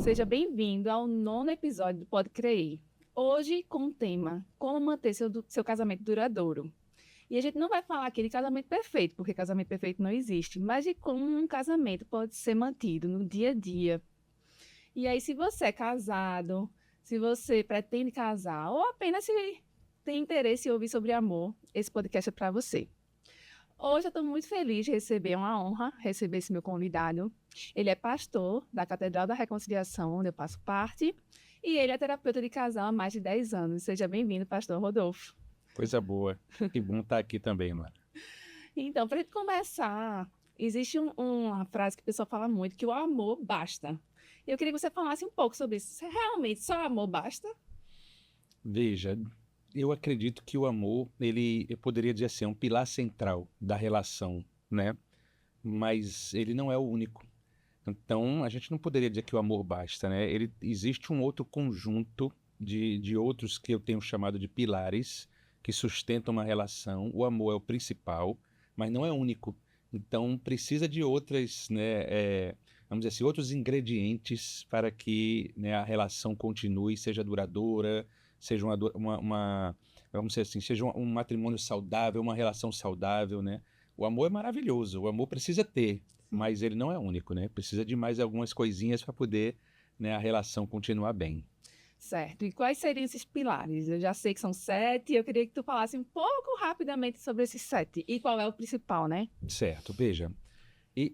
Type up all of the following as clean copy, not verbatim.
Seja bem-vindo ao 9º episódio do Pode Crer. Hoje com o tema Como manter seu casamento duradouro. E a gente não vai falar aqui de casamento perfeito, porque casamento perfeito não existe, mas de como um casamento pode ser mantido no dia a dia. E aí, se você é casado, se você pretende casar, ou apenas se tem interesse em ouvir sobre amor, esse podcast é para você. Hoje eu estou muito feliz de receber, uma honra receber esse meu convidado. Ele é pastor da Catedral da Reconciliação, onde eu faço parte, e ele é terapeuta de casal há mais de 10 anos. Seja bem-vindo, pastor Rodolfo. Coisa boa. Que bom estar aqui também, Mara. Então, para a gente começar, existe uma frase que o pessoal fala muito, que o amor basta. Eu queria que você falasse um pouco sobre isso. Realmente, só amor basta? Veja, eu acredito que o amor, eu poderia dizer assim, é um pilar central da relação, né? Mas ele não é o único. Então, a gente não poderia dizer que o amor basta, né? Existe um outro conjunto de outros que eu tenho chamado de pilares que sustentam uma relação. O amor é o principal, mas não é único. Então, precisa de outras, né, vamos dizer assim, outros ingredientes para que, né, a relação continue, seja duradoura, seja vamos dizer assim, seja um matrimônio saudável, uma relação saudável, né? O amor é maravilhoso, o amor precisa ter, mas ele não é único, né? Precisa de mais algumas coisinhas para poder, né, a relação continuar bem. Certo. E quais seriam esses pilares? Eu já sei que são 7, eu queria que tu falasse um pouco rapidamente sobre esses 7. E qual é o principal, né? Certo, veja. E,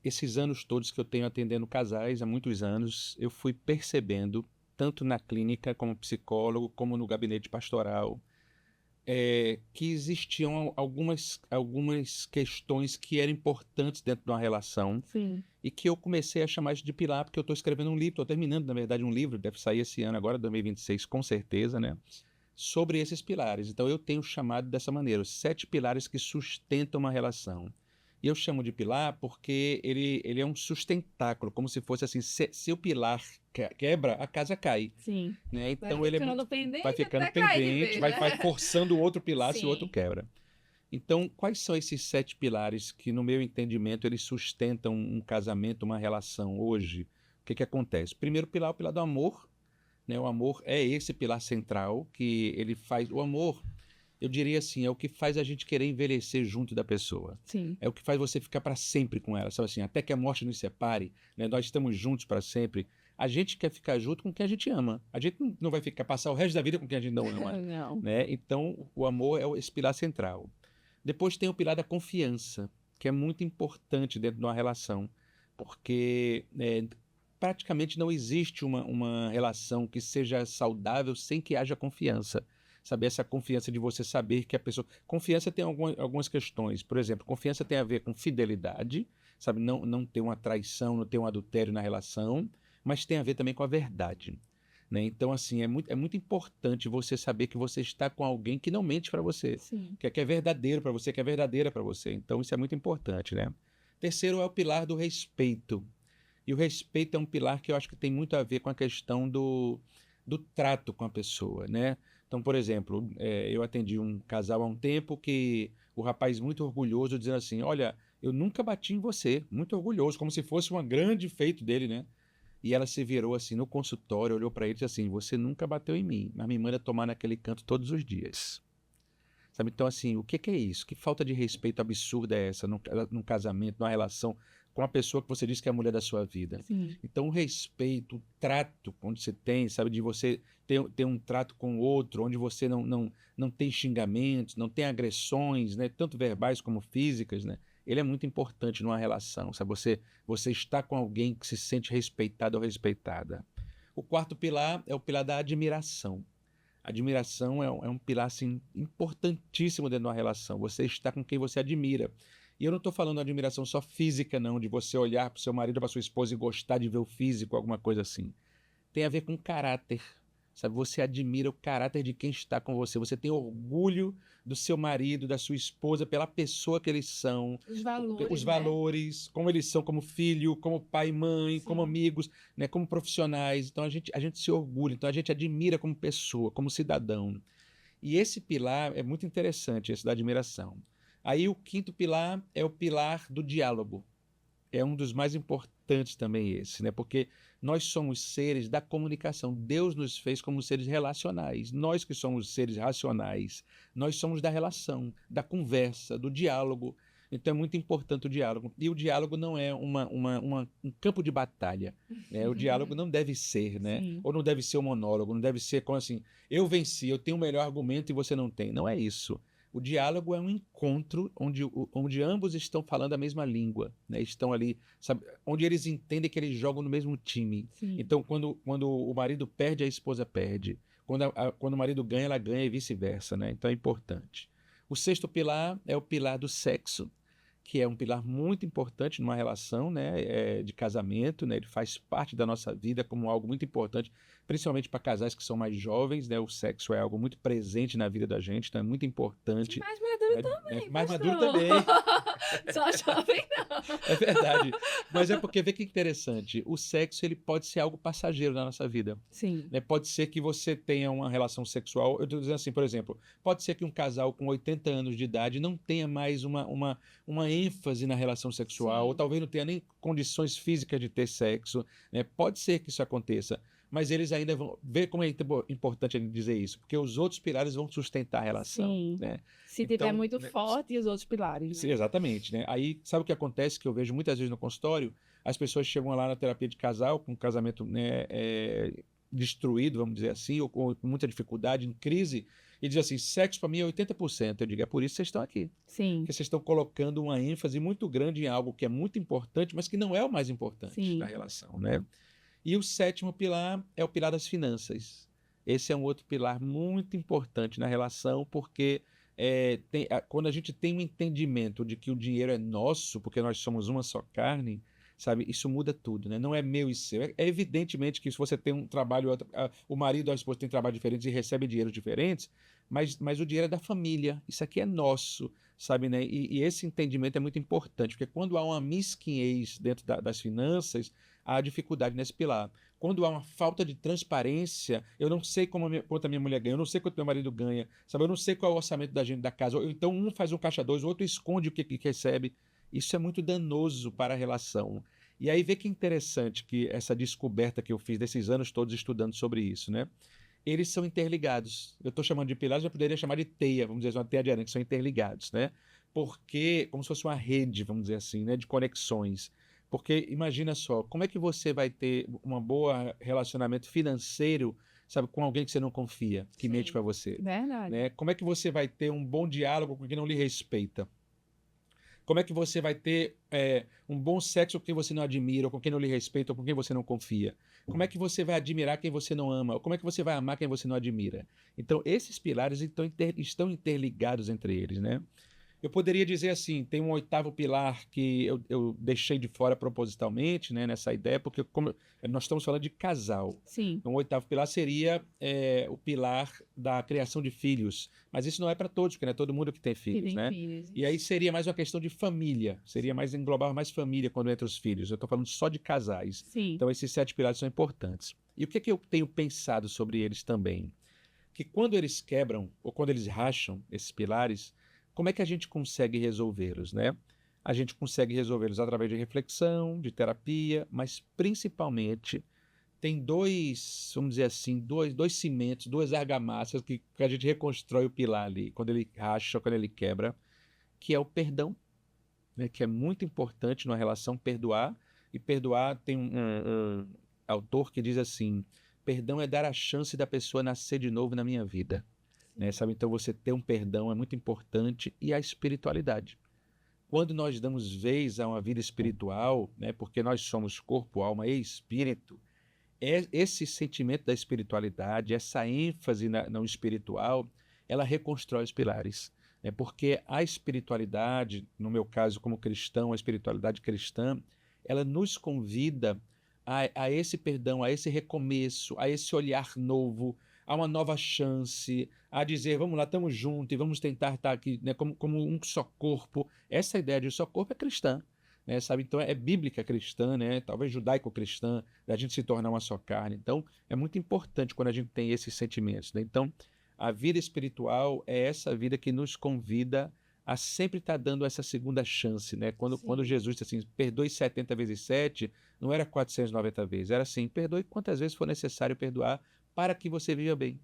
esses anos todos que eu tenho atendendo casais, há muitos anos, eu fui percebendo, tanto na clínica como psicólogo, como no gabinete pastoral, que existiam algumas questões que eram importantes dentro de uma relação. Sim. E que eu comecei a chamar isso de pilar, porque eu estou escrevendo um livro, estou terminando, na verdade, um livro, deve sair esse ano agora, 2026, com certeza, né? Sobre esses pilares. Então eu tenho chamado dessa maneira, os 7 pilares que sustentam uma relação. E eu chamo de pilar porque ele é um sustentáculo, como se fosse assim, se o pilar quebra, a casa cai. Sim. Né? Então Vai ele ficando pendente vai ficando até cair de pendente, vez, vai né? forçando o outro pilar se o outro Sim. quebra. Então, quais são esses 7 pilares que, no meu entendimento, eles sustentam um casamento, uma relação hoje? O que acontece? Primeiro pilar é o pilar do amor, né? O amor é esse pilar central que ele faz. O amor, eu diria assim, é o que faz a gente querer envelhecer junto da pessoa. Sim. É o que faz você ficar para sempre com ela, sabe assim, até que a morte nos separe, né? Nós estamos juntos para sempre. A gente quer ficar junto com quem a gente ama. A gente não vai passar o resto da vida com quem a gente não ama, Não. né? Então, o amor é esse pilar central. Depois tem o pilar da confiança, que é muito importante dentro de uma relação, porque praticamente não existe uma relação que seja saudável sem que haja confiança. Saber essa confiança de você saber que a pessoa... Confiança tem algumas questões. Por exemplo, confiança tem a ver com fidelidade, sabe? Não ter uma traição, não ter um adultério na relação, mas tem a ver também com a verdade. Né? Então, assim, é muito importante você saber que você está com alguém que não mente para você, Sim. que é verdadeiro para você, que é verdadeira para você. Então, isso é muito importante, né? Terceiro é o pilar do respeito. E o respeito é um pilar que eu acho que tem muito a ver com a questão do trato com a pessoa, né? Então, por exemplo, eu atendi um casal há um tempo que o rapaz muito orgulhoso dizendo assim, olha, eu nunca bati em você, muito orgulhoso, como se fosse um grande feito dele, né? E ela se virou assim no consultório, olhou para ele e disse assim, você nunca bateu em mim, mas me manda tomar naquele canto todos os dias. Sabe? Então, assim, o que é isso? Que falta de respeito absurda é essa num casamento, numa relação com a pessoa que você diz que é a mulher da sua vida? Sim. Então, o respeito, o trato, onde você tem, sabe, de você ter um trato com o outro, onde você não tem xingamentos, não tem agressões, né, tanto verbais como físicas, né? Ele é muito importante numa relação, sabe? Você está com alguém que se sente respeitado ou respeitada. O quarto pilar é o pilar da admiração. Admiração é um pilar assim, importantíssimo dentro de uma relação. Você está com quem você admira. E eu não estou falando de admiração só física, não, de você olhar para o seu marido ou para sua esposa e gostar de ver o físico, alguma coisa assim. Tem a ver com caráter. Sabe, você admira o caráter de quem está com você. Você tem orgulho do seu marido, da sua esposa, pela pessoa que eles são. Os Né? valores, como eles são como filho, como pai e mãe, Sim. como amigos, né, como profissionais. Então a gente se orgulha, então a gente admira como pessoa, como cidadão. E esse pilar é muito interessante, esse da admiração. Aí o quinto pilar é o pilar do diálogo. É um dos mais importantes importante também esse, né? Porque nós somos seres da comunicação. Deus nos fez como seres relacionais. Nós que somos seres racionais, nós somos da relação, da conversa, do diálogo. Então é muito importante o diálogo. E o diálogo não é um campo de batalha, né? O diálogo não deve ser, né? Sim. Ou não deve ser um monólogo, não deve ser como assim, eu venci, eu tenho o melhor argumento e você não tem. Não é isso. O diálogo é um encontro onde ambos estão falando a mesma língua, né? Estão ali, sabe, onde eles entendem que eles jogam no mesmo time. Sim. Então, quando o marido perde, a esposa perde. Quando o marido ganha, ela ganha e vice-versa, né? Então é importante. O sexto pilar é o pilar do sexo, que é um pilar muito importante numa relação, né, de casamento, né? Ele faz parte da nossa vida como algo muito importante, principalmente para casais que são mais jovens, né? O sexo é algo muito presente na vida da gente, então é muito importante. Mais maduro né? também, Mais pastor. maduro também. Só jovem não. É verdade. Mas é porque, vê que interessante, o sexo ele pode ser algo passageiro na nossa vida. Sim. Né? Pode ser que você tenha uma relação sexual, eu estou dizendo assim, por exemplo, pode ser que um casal com 80 anos de idade não tenha mais uma ênfase na relação sexual, Sim. ou talvez não tenha nem condições físicas de ter sexo, né? Pode ser que isso aconteça, mas eles ainda vão ver como é importante ele dizer isso, porque os outros pilares vão sustentar a relação. Sim. Né? Se Então, tiver muito né, forte, e os outros pilares, Sim, né? exatamente, né? Aí, sabe o que acontece que eu vejo muitas vezes no consultório? As pessoas chegam lá na terapia de casal com um casamento, né, destruído, vamos dizer assim, ou com muita dificuldade, em crise, e diz assim, sexo para mim é 80%. Eu digo, é por isso que vocês estão aqui. Sim. Porque vocês estão colocando uma ênfase muito grande em algo que é muito importante, mas que não é o mais importante Sim. da relação, né? E o sétimo pilar é o pilar das finanças. Esse é um outro pilar muito importante na relação, porque quando a gente tem um entendimento de que o dinheiro é nosso, porque nós somos uma só carne, sabe, isso muda tudo, né? Não é meu e seu. É evidentemente que se você tem um trabalho, o marido ou a esposa tem trabalho diferente e recebe dinheiros diferentes, mas o dinheiro é da família. Isso aqui é nosso, sabe, né? E esse entendimento é muito importante, porque quando há uma mesquinhez dentro das finanças, há dificuldade nesse pilar. Quando há uma falta de transparência, eu não sei quanto a minha mulher ganha, eu não sei quanto meu marido ganha, sabe? Eu não sei qual é o orçamento da gente da casa. Ou então um faz um caixa dois, o outro esconde o que recebe. Isso é muito danoso para a relação. E aí vê que interessante que essa descoberta que eu fiz desses anos todos estudando sobre isso, né? Eles são interligados. Eu estou chamando de pilares, eu poderia chamar de teia, vamos dizer, uma teia de aranha, que são interligados, né? Porque, como se fosse uma rede, vamos dizer assim, né, de conexões. Porque imagina só, como é que você vai ter um bom relacionamento financeiro, sabe, com alguém que você não confia, que mente Sim. para você, Verdade. né? Como é que você vai ter um bom diálogo com quem não lhe respeita? Como é que você vai ter um bom sexo com quem você não admira, ou com quem não lhe respeita, ou com quem você não confia? Como é que você vai admirar quem você não ama? Ou como é que você vai amar quem você não admira? Então, esses pilares estão interligados entre eles, né? Eu poderia dizer assim, tem um oitavo pilar que eu deixei de fora propositalmente, né, nessa ideia, porque como nós estamos falando de casal. Sim. Então, o oitavo pilar seria o pilar da criação de filhos. Mas isso não é para todos, porque não é todo mundo que tem Que filhos, tem né? filhos. E aí seria mais uma questão de família, seria mais englobar mais família quando entra os filhos. Eu estou falando só de casais. Sim. Então, esses 7 pilares são importantes. E o que é que eu tenho pensado sobre eles também? Que quando eles quebram, ou quando eles racham esses pilares, como é que a gente consegue resolvê-los, né? A gente consegue resolvê-los através de reflexão, de terapia, mas principalmente tem vamos dizer assim, dois cimentos, duas argamassas que a gente reconstrói o pilar ali, quando ele racha, quando ele quebra, que é o perdão, né? Que é muito importante numa relação perdoar, e perdoar tem um autor que diz assim, perdão é dar a chance da pessoa nascer de novo na minha vida. Né, sabe? Então, você ter um perdão é muito importante, e a espiritualidade. Quando nós damos vez a uma vida espiritual, né, porque nós somos corpo, alma e espírito, esse sentimento da espiritualidade, essa ênfase no espiritual, ela reconstrói os pilares. Né, porque a espiritualidade, no meu caso como cristão, a espiritualidade cristã, ela nos convida a esse perdão, a esse recomeço, a esse olhar novo, a uma nova chance, a dizer, vamos lá, estamos juntos e vamos tentar estar aqui, né, como um só corpo. Essa ideia de um só corpo é cristã, né, sabe? Então é bíblica cristã, né? Talvez judaico-cristã, da gente se tornar uma só carne. Então é muito importante quando a gente tem esses sentimentos, né? Então a vida espiritual é essa vida que nos convida a sempre estar dando essa segunda chance, né? Quando Sim. Jesus disse assim, perdoe 70 vezes 7, não era 490 vezes, era assim, perdoe quantas vezes for necessário perdoar para que você viva bem,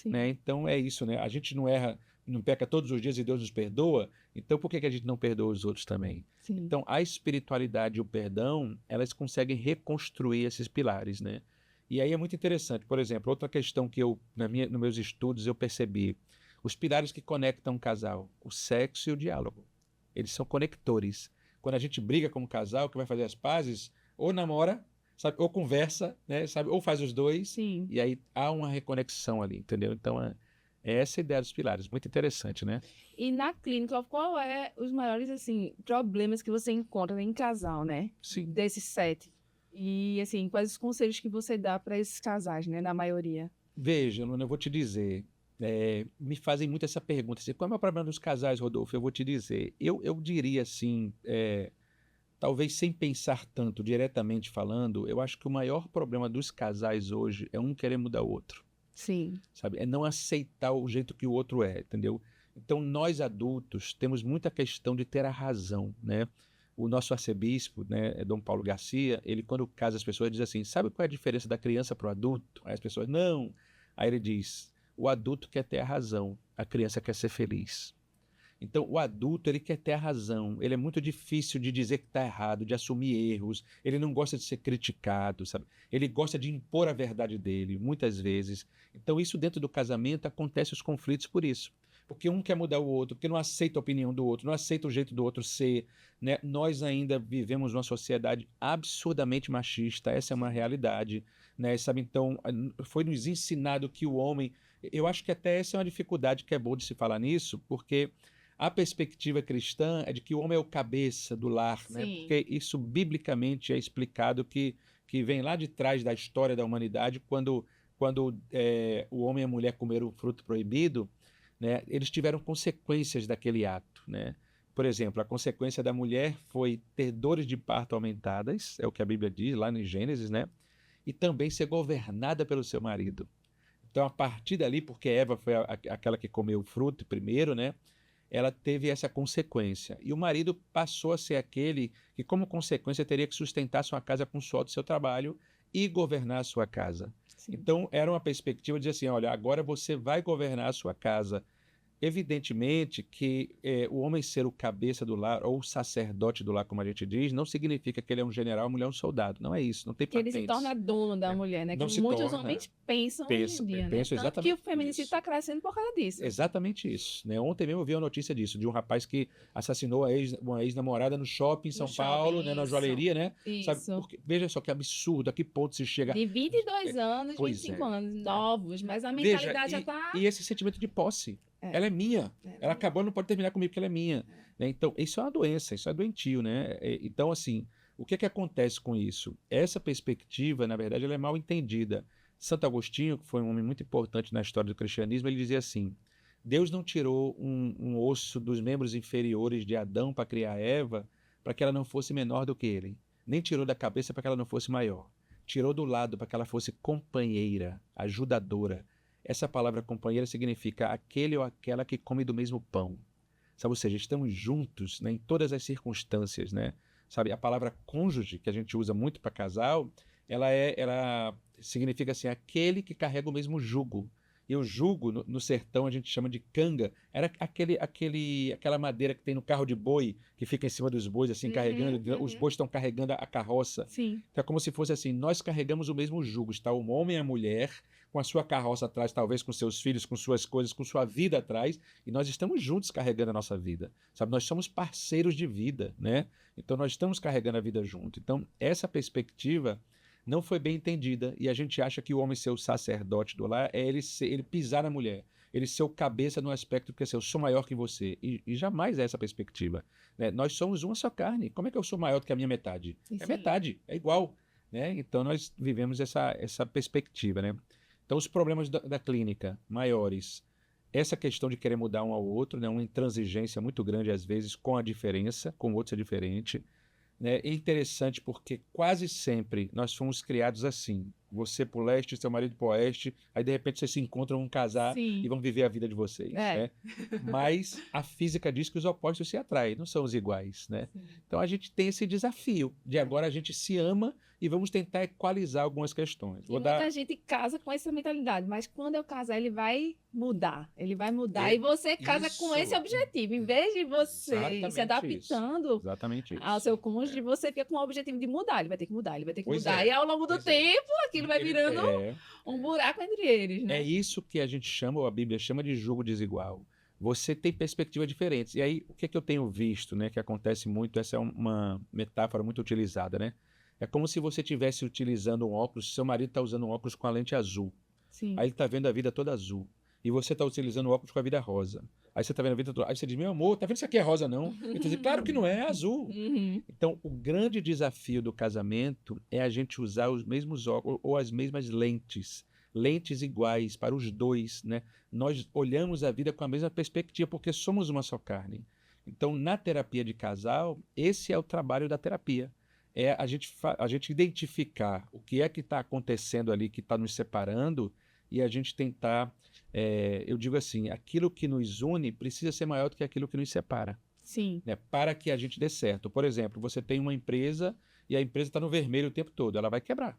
né? Sim. Então é isso, né? A gente não erra, não peca todos os dias e Deus nos perdoa, então por que que a gente não perdoa os outros também? Sim. Então a espiritualidade e o perdão, elas conseguem reconstruir esses pilares, né? E aí é muito interessante, por exemplo, outra questão que eu, nos meus estudos, eu percebi, os pilares que conectam um casal, o sexo e o diálogo. Eles são conectores. Quando a gente briga como casal, que vai fazer as pazes, ou namora, sabe, ou conversa, né, sabe, ou faz os dois, Sim. e aí há uma reconexão ali, entendeu? Então é essa a ideia dos pilares, muito interessante, né? E na clínica, qual é os maiores, assim, problemas que você encontra em casal, né? Sim. Desses 7. E, assim, quais os conselhos que você dá para esses casais, né? Na maioria. Veja, Luna, eu vou te dizer, me fazem muito essa pergunta, assim, qual é o problema dos casais, Rodolfo? Eu vou te dizer, eu diria assim, talvez sem pensar tanto, diretamente falando, eu acho que o maior problema dos casais hoje é um querer mudar o outro, Sim. sabe? É não aceitar o jeito que o outro é, entendeu? Então, nós adultos temos muita questão de ter a razão, né? O nosso arcebispo, né, Dom Paulo Garcia, ele quando casa as pessoas diz assim, sabe qual é a diferença da criança para o adulto? Aí as pessoas, não. Aí ele diz, o adulto quer ter a razão, a criança quer ser feliz. Então, o adulto, ele quer ter a razão. Ele é muito difícil de dizer que está errado, de assumir erros. Ele não gosta de ser criticado, sabe? Ele gosta de impor a verdade dele, muitas vezes. Então, isso dentro do casamento acontece os conflitos por isso. Porque um quer mudar o outro, porque não aceita a opinião do outro, não aceita o jeito do outro ser, né? Nós ainda vivemos numa sociedade absurdamente machista, essa é uma realidade, né? Sabe? Então, foi nos ensinado que o homem... Eu acho que até essa é uma dificuldade que é bom de se falar nisso, porque a perspectiva cristã é de que o homem é o cabeça do lar, né? Sim. Porque isso biblicamente é explicado que vem lá de trás da história da humanidade, quando o homem e a mulher comeram o fruto proibido, né? Eles tiveram consequências daquele ato, né? Por exemplo, a consequência da mulher foi ter dores de parto aumentadas, é o que a Bíblia diz lá em Gênesis, né? E também ser governada pelo seu marido. Então, a partir dali, porque Eva foi aquela que comeu o fruto primeiro, né? Ela teve essa consequência. E o marido passou a ser aquele que, como consequência, teria que sustentar sua casa com o suor do seu trabalho e governar a sua casa. Sim. Então, era uma perspectiva de dizer assim, olha, agora você vai governar a sua casa. Evidentemente que o homem ser o cabeça do lar, ou o sacerdote do lar, como a gente diz, não significa que ele é um general, a mulher é um soldado. Não é isso, não tem Que ele se patentes. torna dono da mulher, né? Que Não se muitos torna. homens pensam hoje em dia, né? Penso Tanto que o exatamente feminicídio isso. está crescendo por causa disso. Exatamente isso, né? Ontem mesmo eu vi uma notícia disso, de um rapaz que assassinou uma ex-namorada no shopping em São Paulo, né? Na isso. joalheria, né? Sabe? Isso. Porque, veja só que absurdo, a que ponto se chega. De 22 anos, Pois 25 é. anos, novos, mas a Veja, mentalidade já está... e esse sentimento de posse. É. Ela é minha. É. Ela acabou, não pode terminar comigo porque ela é minha. Né? Então, isso é uma doença, isso é doentio, né? Então, assim, o que é que acontece com isso? Essa perspectiva, na verdade, ela é mal entendida. Santo Agostinho, que foi um homem muito importante na história do cristianismo, ele dizia assim, Deus não tirou um osso dos membros inferiores de Adão para criar Eva para que ela não fosse menor do que ele. Nem tirou da cabeça para que ela não fosse maior. Tirou do lado para que ela fosse companheira, ajudadora. Essa palavra companheira significa aquele ou aquela que come do mesmo pão. Sabe, ou seja, estamos juntos, né, em todas as circunstâncias, né? Sabe, a palavra cônjuge, que a gente usa muito para casal, ela significa assim, aquele que carrega o mesmo jugo. E o jugo, no sertão, a gente chama de canga. Era aquela madeira que tem no carro de boi, que fica em cima dos bois, assim, carregando. Os bois estão carregando a carroça. Sim. Então é como se fosse assim, nós carregamos o mesmo jugo. Está o homem e a mulher, com a sua carroça atrás, talvez com seus filhos, com suas coisas, com sua vida atrás, e nós estamos juntos carregando a nossa vida. Sabe, nós somos parceiros de vida, né? Então nós estamos carregando a vida junto. Então essa perspectiva não foi bem entendida, e a gente acha que o homem ser o sacerdote do lar é ele pisar na mulher, ele ser o cabeça no aspecto que é eu sou maior que você, e jamais é essa perspectiva, né? Nós somos uma só carne, como é que eu sou maior do que a minha metade? É metade, é igual, né? Então nós vivemos essa perspectiva, né? Então os problemas da clínica maiores, essa questão de querer mudar um ao outro, né? Uma intransigência muito grande às vezes com a diferença, com o outro ser diferente, né? É interessante porque quase sempre nós fomos criados assim. você pro leste, seu marido pro oeste, aí de repente vocês se encontram, vão casar Sim. e vão viver a vida de vocês, né? Mas a física diz que os opostos se atraem, não são os iguais, né? Sim. Então a gente tem esse desafio de agora a gente se ama e vamos tentar equalizar algumas questões. E muita gente casa com essa mentalidade, mas quando eu casar, ele vai mudar. Ele vai mudar. E você casa com esse objetivo. Em vez de você Exatamente se adaptando Exatamente isso. ao seu cônjuge, você fica com o objetivo de mudar. Ele vai ter que mudar, ele vai ter que Pois mudar. é, E ao longo do pois é. tempo, aquilo vai virando um buraco entre eles, É né? isso que a gente chama, ou a Bíblia chama de jugo desigual. Você tem perspectivas diferentes. E aí, o que é que eu tenho visto, né, que acontece muito, essa é uma metáfora muito utilizada, né? É como se você estivesse utilizando um óculos, seu marido está usando um óculos com a lente azul. Sim. Aí ele está vendo a vida toda azul. E você está utilizando o óculos com a vida rosa. Aí você está vendo a vida toda. Aí você diz, meu amor, tá vendo isso aqui é rosa, não? Ele diz, claro que não é, é azul. Uhum. Então, o grande desafio do casamento é a gente usar os mesmos óculos ou as mesmas lentes. Lentes iguais para os dois, né? Nós olhamos a vida com a mesma perspectiva, porque somos uma só carne. Então, na terapia de casal, esse é o trabalho da terapia. É a gente identificar o que é que está acontecendo ali, que está nos separando, e a gente tentar, eu digo assim, aquilo que nos une precisa ser maior do que aquilo que nos separa, Sim. né? Para que a gente dê certo. Por exemplo, você tem uma empresa e a empresa está no vermelho o tempo todo, ela vai quebrar.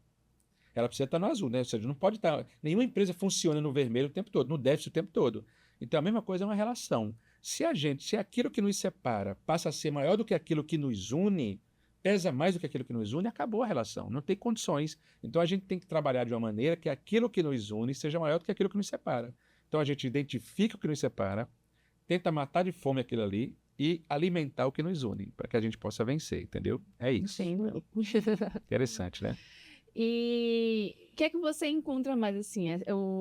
Ela precisa estar no azul, né? Ou seja, não pode estar. Nenhuma empresa funciona no vermelho o tempo todo, no déficit o tempo todo. Então a mesma coisa é uma relação. Se aquilo que nos separa passa a ser maior do que aquilo que nos une, pesa mais do que aquilo que nos une, acabou a relação, não tem condições. Então a gente tem que trabalhar de uma maneira que aquilo que nos une seja maior do que aquilo que nos separa. Então a gente identifica o que nos separa, tenta matar de fome aquilo ali e alimentar o que nos une, para que a gente possa vencer, entendeu? É isso. Sim. Interessante, né? E o que é que você encontra mais assim?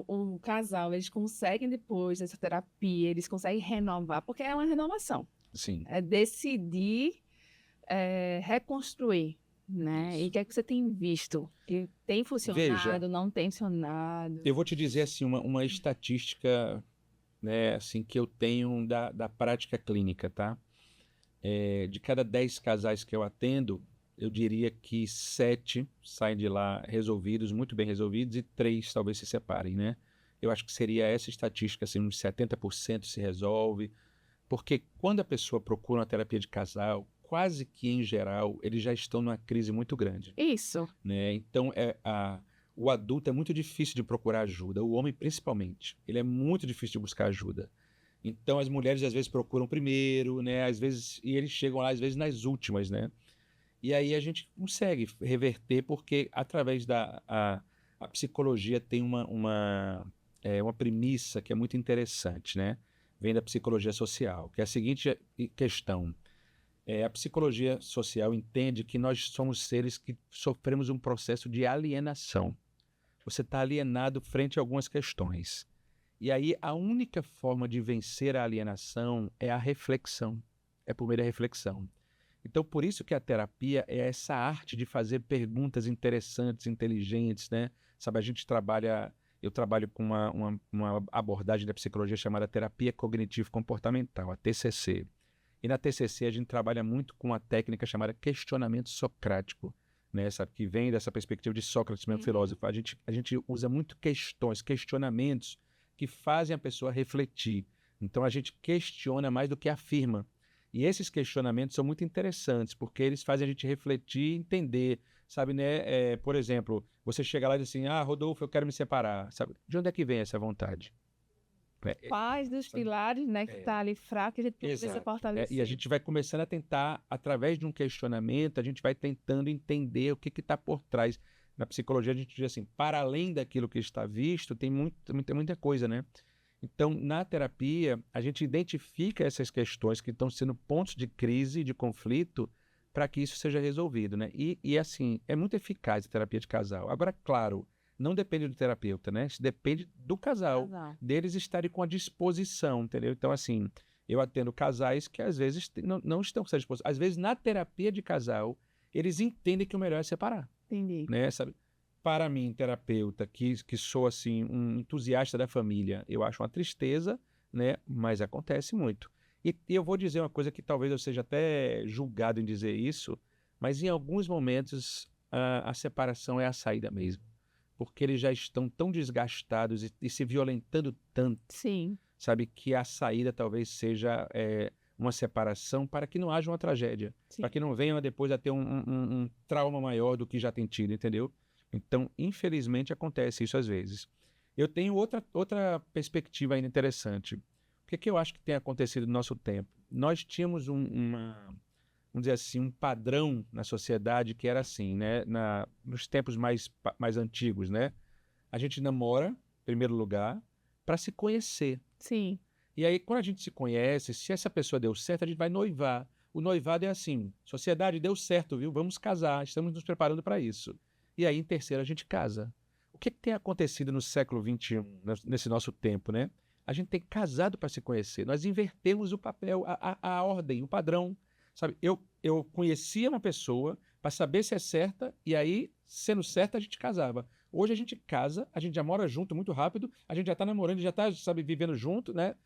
O casal, eles conseguem depois dessa terapia, eles conseguem renovar, porque é uma renovação. Sim. É decidir reconstruir, né? Isso. E o que é que você tem visto? Que tem funcionado, Veja, não tem funcionado? eu vou te dizer assim, uma estatística, né, assim, que eu tenho da prática clínica, tá? De cada 10 casais que eu atendo, eu diria que 7 saem de lá resolvidos, muito bem resolvidos, e 3 talvez se separem, né? Eu acho que seria essa estatística, assim, uns 70% se resolve, porque quando a pessoa procura uma terapia de casal, quase que em geral, eles já estão numa crise muito grande, Isso. né? Então, o adulto é muito difícil de procurar ajuda, o homem principalmente, ele é muito difícil de buscar ajuda. Então, as mulheres às vezes procuram primeiro, né? Às vezes, e eles chegam lá às vezes nas últimas, né? E aí a gente consegue reverter, porque através a psicologia tem uma premissa que é muito interessante, né? Vem da psicologia social, que é a seguinte questão. A psicologia social entende que nós somos seres que sofremos um processo de alienação. Você está alienado frente a algumas questões. E aí a única forma de vencer a alienação é a reflexão, é por meio da reflexão. Então, por isso que a terapia é essa arte de fazer perguntas interessantes, inteligentes, né? Sabe, eu trabalho com uma abordagem da psicologia chamada terapia cognitivo-comportamental, a TCC. E na TCC a gente trabalha muito com uma técnica chamada questionamento socrático, né? Sabe, que vem dessa perspectiva de Sócrates, mesmo filósofo. A gente usa muito questionamentos que fazem a pessoa refletir. Então a gente questiona mais do que afirma. E esses questionamentos são muito interessantes, porque eles fazem a gente refletir e entender, sabe, né? Por exemplo, você chega lá e diz assim, Rodolfo, eu quero me separar, sabe? De onde é que vem essa vontade? Paz dos pilares, né, que está ali fraco, a gente precisa fortalecer. E a gente vai começando a tentar, através de um questionamento, a gente vai tentando entender o que está por trás. Na psicologia a gente diz assim, para além daquilo que está visto, tem muita coisa, né? Então, na terapia, a gente identifica essas questões que estão sendo pontos de crise, de conflito, para que isso seja resolvido, né? E assim, é muito eficaz a terapia de casal. Agora, claro, não depende do terapeuta, né? Isso depende do casal, deles estarem com a disposição, entendeu? Então, assim, eu atendo casais que às vezes não estão com essa disposição. Às vezes, na terapia de casal, eles entendem que o melhor é separar. Entendi. Né? Sabe? Para mim, terapeuta, que sou assim um entusiasta da família, eu acho uma tristeza, né? Mas acontece muito. E eu vou dizer uma coisa que talvez eu seja até julgado em dizer isso, mas em alguns momentos a separação é a saída mesmo. porque eles já estão tão desgastados e se violentando tanto, Sim, sabe, que a saída talvez seja uma separação para que não haja uma tragédia, sim. para que não venham depois a ter um trauma maior do que já tem tido, entendeu? Então, infelizmente, acontece isso às vezes. Eu tenho outra perspectiva ainda interessante. O que eu acho que tem acontecido no nosso tempo? Nós tínhamos vamos dizer assim, um padrão na sociedade que era assim, né? Nos tempos mais antigos, né? A gente namora, em primeiro lugar, para se conhecer. Sim, E aí, quando a gente se conhece, se essa pessoa deu certo, a gente vai noivar. O noivado é assim: sociedade deu certo, viu? Vamos casar, estamos nos preparando para isso. E aí, em terceiro, a gente casa. O que tem acontecido no século XXI, nesse nosso tempo, né? A gente tem casado para se conhecer. Nós invertemos o papel, a ordem, o padrão. Sabe? Eu conhecia uma pessoa para saber se é certa, e aí, sendo certa, a gente casava. Hoje a gente casa, a gente já mora junto muito rápido, a gente já está namorando, já está, sabe, vivendo junto, né?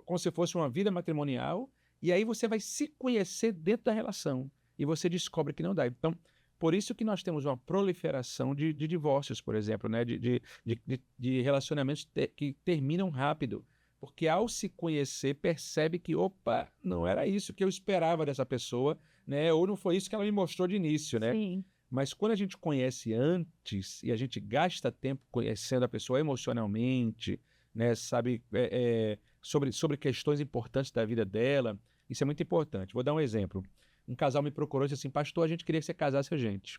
Como se fosse uma vida matrimonial, e aí você vai se conhecer dentro da relação, e você descobre que não dá. Então, por isso que nós temos uma proliferação de divórcios, por exemplo, né? De relacionamentos que terminam rápido, porque ao se conhecer, percebe que, opa, não era isso que eu esperava dessa pessoa, né? Ou não foi isso que ela me mostrou de início, né? sim, Mas quando a gente conhece antes e a gente gasta tempo conhecendo a pessoa emocionalmente, né, sabe, sobre questões importantes da vida dela, isso é muito importante. Vou dar um exemplo. Um casal me procurou e disse assim: pastor, a gente queria que você casasse a gente.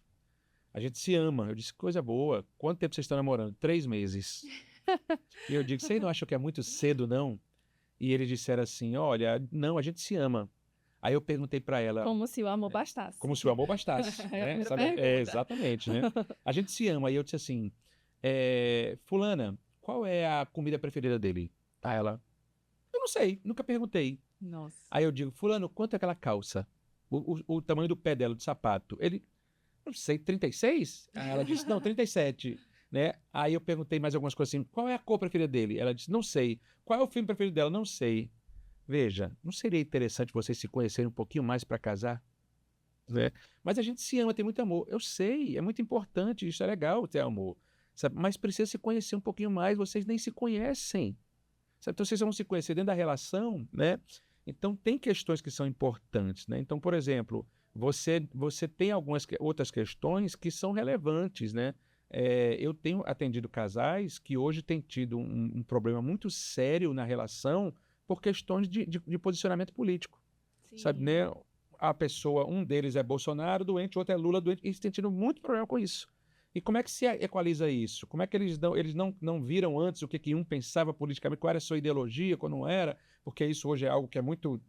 A gente se ama. Eu disse: coisa boa. Quanto tempo vocês estão namorando? 3 meses. E eu digo: vocês não acham que é muito cedo, não? E eles disseram assim: olha, não, a gente se ama. Aí eu perguntei para ela, como se o amor bastasse. como se o amor bastasse, É a né? primeira Sabe? pergunta. Exatamente, né? A gente se ama. Aí eu disse assim, fulana, qual é a comida preferida dele? Aí ela, eu não sei, nunca perguntei. Nossa. Aí eu digo, fulano, quanto é aquela calça? O tamanho do pé dela, do sapato. Ele, não sei, 36? Aí ela disse, não, 37. Né? Aí eu perguntei mais algumas coisas assim, qual é a cor preferida dele? Ela disse, não sei. Qual é o filme preferido dela? Não sei. Veja, não seria interessante vocês se conhecerem um pouquinho mais para casar? Né? Mas a gente se ama, tem muito amor. Eu sei, é muito importante, isso é legal ter amor. Sabe? Mas precisa se conhecer um pouquinho mais, vocês nem se conhecem. Sabe? Então vocês vão se conhecer dentro da relação, né? Então tem questões que são importantes, né? Então, por exemplo, você tem algumas outras questões que são relevantes, né? Eu tenho atendido casais que hoje têm tido um problema muito sério na relação por questões de posicionamento político, sabe, Sim. né? A pessoa, um deles é Bolsonaro doente, o outro é Lula doente, e eles têm tido muito problema com isso. E como é que se equaliza isso? Como é que eles não viram antes o que um pensava politicamente, qual era a sua ideologia, qual não era? Porque isso hoje é algo que é muito,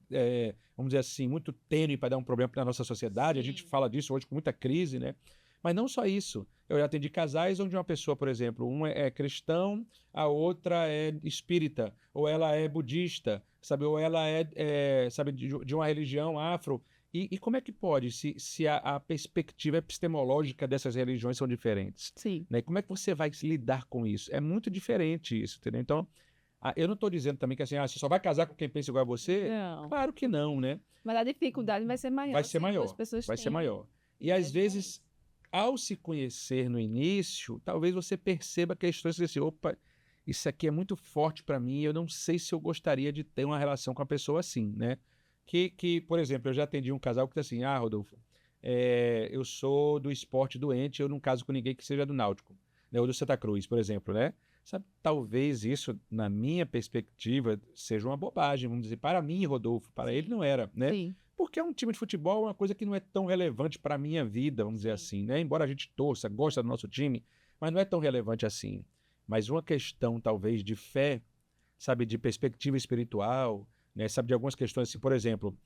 vamos dizer assim, muito tênue para dar um problema para a nossa sociedade. A gente Sim. fala disso hoje com muita crise, né? Mas não só isso. Eu já atendi casais onde uma pessoa, por exemplo, um é cristão, a outra é espírita, ou ela é budista, sabe? Ou ela sabe, de uma religião afro. E como é que pode, se a perspectiva epistemológica dessas religiões são diferentes? Sim. Né? Como é que você vai se lidar com isso? É muito diferente isso, entendeu? Então, eu não estou dizendo também que assim, você só vai casar com quem pensa igual a você? Não. Claro que não, né? Mas a dificuldade vai ser maior. Vai ser se as duas maior, pessoas vai ser têm maior. E ideias às vezes, diferentes. ao se conhecer no início, talvez você perceba questões que assim, opa, isso aqui é muito forte para mim, eu não sei se eu gostaria de ter uma relação com a pessoa assim, né? Por exemplo, eu já atendi um casal que disse assim, Rodolfo, eu sou do esporte doente, eu não caso com ninguém que seja do Náutico, né? Ou do Santa Cruz, por exemplo, né? Sabe, talvez isso, na minha perspectiva, seja uma bobagem, vamos dizer, para mim, Rodolfo, para ele não era, né? Sim. Porque é um time de futebol, uma coisa que não é tão relevante para a minha vida, vamos dizer Sim. assim, né? Embora a gente torça, gosta do nosso time, mas não é tão relevante assim. Mas uma questão, talvez, de fé, sabe, de perspectiva espiritual, né? Sabe, de algumas questões, assim, por exemplo,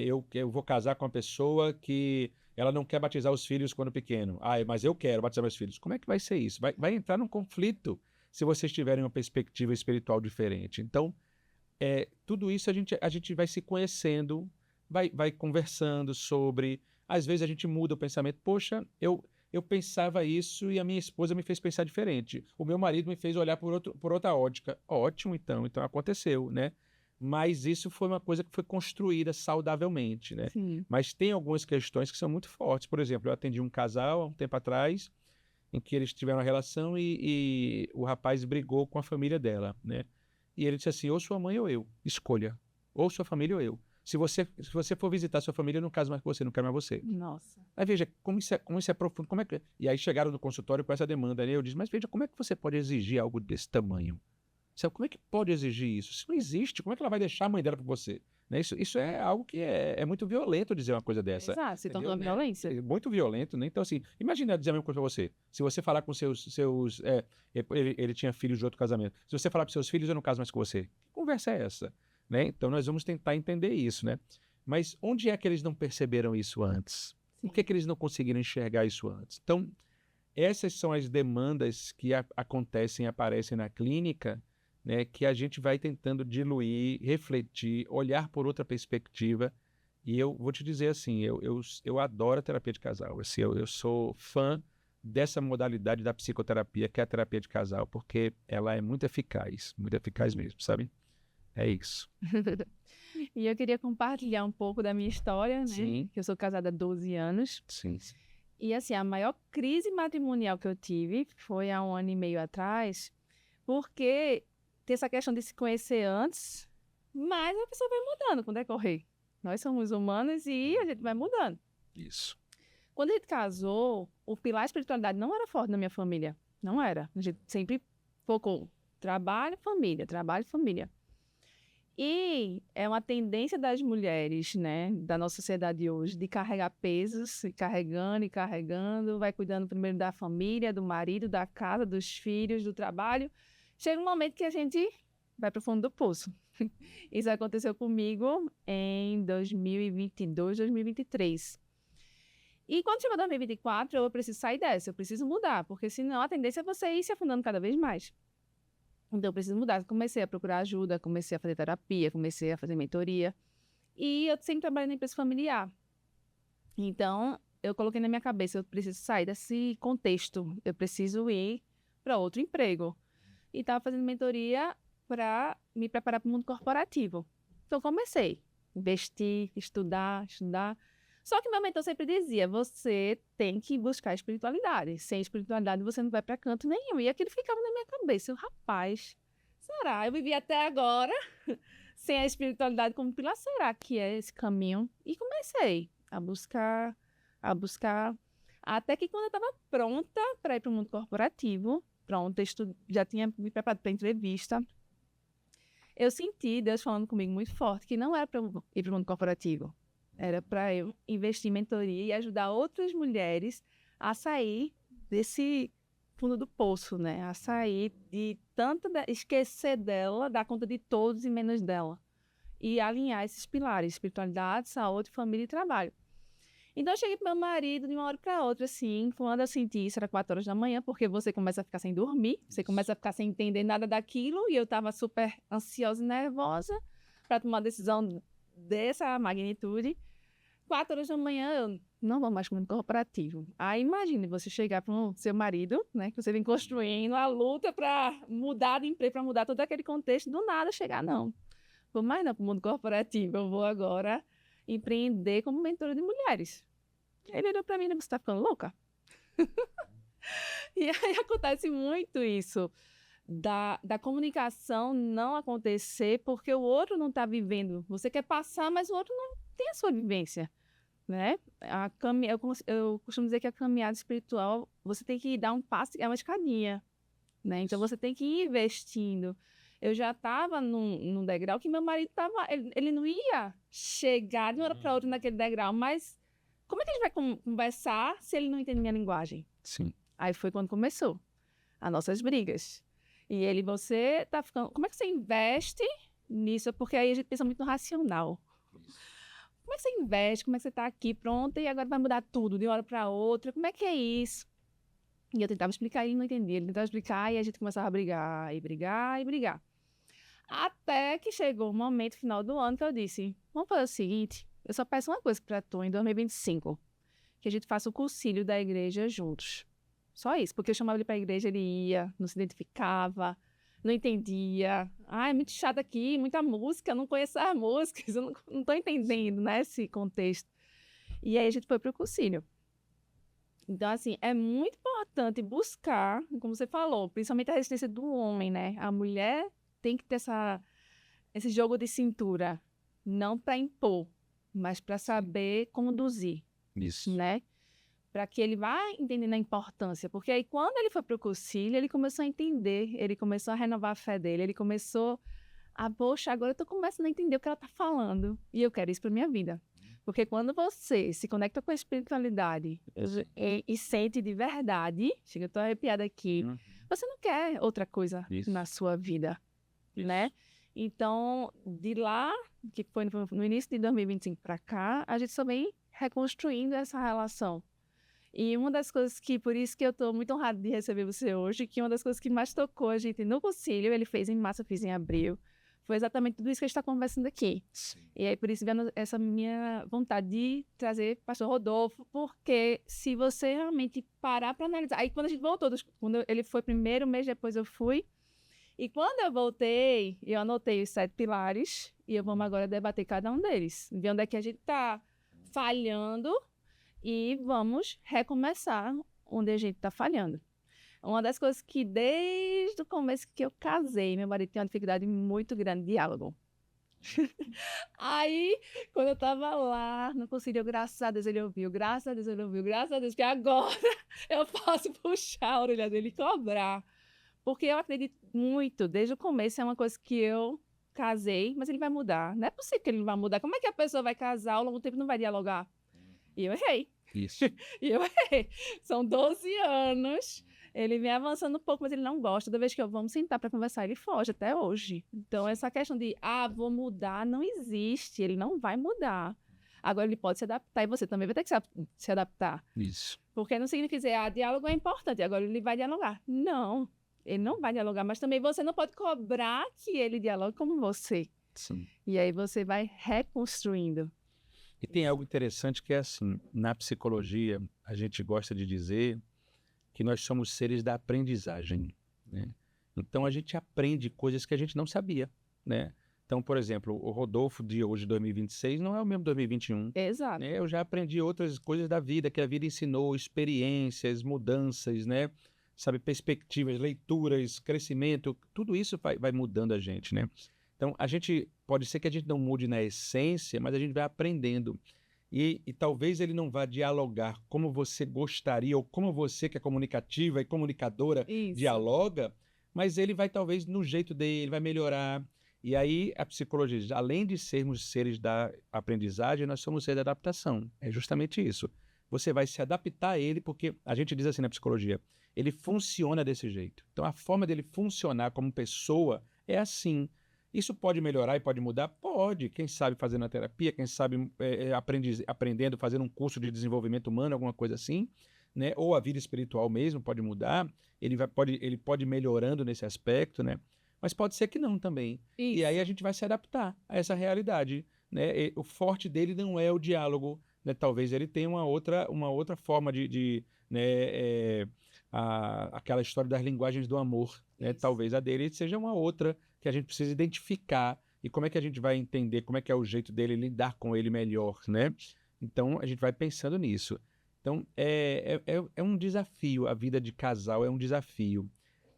eu vou casar com uma pessoa que ela não quer batizar os filhos quando pequeno. Mas eu quero batizar meus filhos. Como é que vai ser isso? Vai entrar num conflito se vocês tiverem uma perspectiva espiritual diferente. Então, tudo isso a gente vai se conhecendo, vai conversando sobre. Às vezes a gente muda o pensamento. Poxa, eu pensava isso e a minha esposa me fez pensar diferente. O meu marido me fez olhar por outra ótica. Ótimo, então aconteceu, né? Mas isso foi uma coisa que foi construída saudavelmente, né? Sim. Mas tem algumas questões que são muito fortes. Por exemplo, eu atendi um casal há um tempo atrás em que eles tiveram uma relação e o rapaz brigou com a família dela, né? E ele disse assim, ou sua mãe ou eu, escolha. Ou sua família ou eu. Se você for visitar sua família, eu não caso mais com você, não quero mais você. Nossa. Aí veja, como isso é profundo, como é que... E aí chegaram no consultório com essa demanda, né? Eu disse, mas veja, como é que você pode exigir algo desse tamanho? Sabe, como é que pode exigir isso? Isso não existe, como é que ela vai deixar a mãe dela para você? Né? Isso é algo que é muito violento dizer uma coisa dessa. Exato, se Entendeu? tornou Né? violência. É muito violento, né? Então, assim, imagina dizer a mesma coisa pra você. Se você falar com ele tinha filhos de outro casamento. Se você falar para seus filhos, eu não caso mais com você. Que conversa é essa? Né? Então, nós vamos tentar entender isso, né? Mas onde é que eles não perceberam isso antes? Por que eles não conseguiram enxergar isso antes? Então, essas são as demandas que acontecem, aparecem na clínica, né, que a gente vai tentando diluir, refletir, olhar por outra perspectiva. E eu vou te dizer assim, eu adoro a terapia de casal. Assim, eu sou fã dessa modalidade da psicoterapia, que é a terapia de casal, porque ela é muito eficaz mesmo, sabe? É isso. E eu queria compartilhar um pouco da minha história, né? Sim. Que eu sou casada há 12 anos. Sim. E assim, a maior crise matrimonial que eu tive foi há 1 ano e meio atrás, porque tem essa questão de se conhecer antes, mas a pessoa vai mudando com o decorrer. Nós somos humanos e a gente vai mudando. Isso. Quando a gente casou, o pilar espiritualidade não era forte na minha família. Não era. A gente sempre focou trabalho, família, trabalho, família. E é uma tendência das mulheres, né, da nossa sociedade hoje, de carregar pesos, e carregando, vai cuidando primeiro da família, do marido, da casa, dos filhos, do trabalho. Chega um momento que a gente vai para o fundo do poço. Isso aconteceu comigo em 2022, 2023. E quando chegou 2024, eu preciso sair dessa, eu preciso mudar, porque senão a tendência é você ir se afundando cada vez mais. Então, eu preciso mudar. Comecei a procurar ajuda, comecei a fazer terapia, comecei a fazer mentoria. E eu sempre trabalhei na empresa familiar. Então, eu coloquei na minha cabeça, eu preciso sair desse contexto. Eu preciso ir para outro emprego. E estava fazendo mentoria para me preparar para o mundo corporativo. Então, comecei. Investir, estudar. Só que meu mentor sempre dizia, você tem que buscar espiritualidade. Sem espiritualidade, você não vai para canto nenhum. E aquilo ficava na minha cabeça. Eu, rapaz, será? Eu vivi até agora sem a espiritualidade como pilar. Será que é esse caminho? E comecei a buscar. Até que quando eu estava pronta para ir para o mundo corporativo, pronta, já tinha me preparado para a entrevista, eu senti Deus falando comigo muito forte que não era para eu ir para o mundo corporativo. Era para eu investir em mentoria e ajudar outras mulheres a sair desse fundo do poço, né? A sair de esquecer dela, dar conta de todos e menos dela. E alinhar esses pilares, espiritualidade, saúde, família e trabalho. Então, eu cheguei pro meu marido de uma hora para outra, assim, quando eu senti isso, era 4 horas da manhã, porque você começa a ficar sem dormir, você começa a ficar sem entender nada daquilo, e eu estava super ansiosa e nervosa para tomar uma decisão dessa magnitude. 4 horas da manhã, eu não vou mais para o mundo corporativo. Aí imagine você chegar para o seu marido, né, que você vem construindo a luta para mudar de emprego, para mudar todo aquele contexto, do nada chegar, não. Vou mais não para o mundo corporativo, eu vou agora empreender como mentora de mulheres. Ele olhou para mim e disse, você está ficando louca? E aí acontece muito isso, da comunicação não acontecer porque o outro não está vivendo. Você quer passar, mas o outro não tem a sua vivência. Né? Eu costumo dizer que a caminhada espiritual, você tem que dar um passo, é uma escadinha, né? Então você tem que ir investindo. Eu já estava num degrau que meu marido estava, ele não ia chegar de uma hora para outra naquele degrau, mas como é que a gente vai conversar se ele não entende minha linguagem? Sim. Aí foi quando começou as nossas brigas. E ele, você tá ficando, como é que você investe nisso? Porque aí a gente pensa muito no racional. Como é que você investe? Como é que você está aqui pronta e agora vai mudar tudo de uma hora para outra? Como é que é isso? E eu tentava explicar, ele não entendia. Ele tentava explicar e a gente começava a brigar. Até que chegou o momento final do ano que eu disse, vamos fazer o seguinte, eu só peço uma coisa para tu em 2025, que a gente faça o concílio da igreja juntos. Só isso, porque eu chamava ele para a igreja, ele ia, não se identificava, não entendia. É muito chato aqui, muita música, não conheço as músicas, eu não estou entendendo, né, esse contexto. E aí a gente foi para o concílio. Então, assim, é muito importante buscar, como você falou, principalmente a resistência do homem, né? A mulher tem que ter esse jogo de cintura, não para impor, mas para saber conduzir, Isso. né? Para que ele vá entendendo a importância. Porque aí, quando ele foi para o cursilho, ele começou a entender, ele começou a renovar a fé dele, ele começou poxa, agora eu tô começando a entender o que ela tá falando. E eu quero isso para minha vida. Porque quando você se conecta com a espiritualidade e sente de verdade, chega, eu tô arrepiada aqui, você não quer outra coisa na sua vida, né? Então, de lá, que foi no início de 2025 para cá, a gente só vem reconstruindo essa relação. E uma das coisas que, por isso que eu estou muito honrada de receber você hoje, que uma das coisas que mais tocou a gente no concílio, ele fez em março, eu fiz em abril, foi exatamente tudo isso que a gente está conversando aqui. Sim. E aí, por isso, vendo essa minha vontade de trazer o pastor Rodolfo, porque se você realmente parar para analisar... Aí, quando a gente voltou, quando ele foi primeiro, mês depois eu fui, e quando eu voltei, eu anotei os 7 pilares, e vamos agora debater cada um deles, ver onde é que a gente está falhando, e vamos recomeçar onde a gente está falhando. Uma das coisas que, desde o começo que eu casei, meu marido tinha uma dificuldade muito grande de diálogo. Aí, quando eu estava lá no concílio, graças a Deus ele ouviu, graças a Deus ele ouviu, graças a Deus que agora eu posso puxar a orelha dele e cobrar. Porque eu acredito muito, desde o começo, é uma coisa que eu casei, mas ele vai mudar. Não é possível que ele não vai mudar. Como é que a pessoa vai casar ao longo do tempo e não vai dialogar? E eu errei. Isso. E eu errei. São 12 anos. Ele vem avançando um pouco, mas ele não gosta. Toda vez que eu vamos sentar para conversar, ele foge até hoje. Então, essa questão de, vou mudar, não existe. Ele não vai mudar. Agora, ele pode se adaptar e você também vai ter que se adaptar. Isso. Porque não significa dizer, diálogo é importante, agora ele vai dialogar. Não, ele não vai dialogar, mas também você não pode cobrar que ele dialogue como você. Sim. E aí você vai reconstruindo. E tem algo interessante que é assim, na psicologia, a gente gosta de dizer que nós somos seres da aprendizagem, né? Então, a gente aprende coisas que a gente não sabia, né? Então, por exemplo, o Rodolfo de hoje, 2026, não é o mesmo 2021. Exato. Né? Eu já aprendi outras coisas da vida, que a vida ensinou, experiências, mudanças, né? Sabe, perspectivas, leituras, crescimento, tudo isso vai mudando a gente, né? Então, pode ser que a gente não mude na essência, mas a gente vai aprendendo. E talvez ele não vá dialogar como você gostaria, ou como você, que é comunicativa e comunicadora, dialoga, mas ele vai, talvez, no jeito dele, vai melhorar. E aí, a psicologia, além de sermos seres da aprendizagem, nós somos seres da adaptação. É justamente isso. Você vai se adaptar a ele, porque a gente diz assim na psicologia, ele funciona desse jeito. Então, a forma dele funcionar como pessoa é assim. Isso pode melhorar e pode mudar? Pode. Quem sabe fazendo a terapia, quem sabe aprendendo, fazendo um curso de desenvolvimento humano, alguma coisa assim, né? Ou a vida espiritual mesmo pode mudar. Ele pode ir melhorando nesse aspecto, né? Mas pode ser que não também. Isso. E aí a gente vai se adaptar a essa realidade, né? O forte dele não é o diálogo, né? Talvez ele tenha uma outra forma né? Aquela história das linguagens do amor, né? Talvez a dele seja uma outra que a gente precisa identificar e como é que a gente vai entender como é que é o jeito dele lidar com ele melhor, né? Então, a gente vai pensando nisso. Então, é um desafio, a vida de casal é um desafio,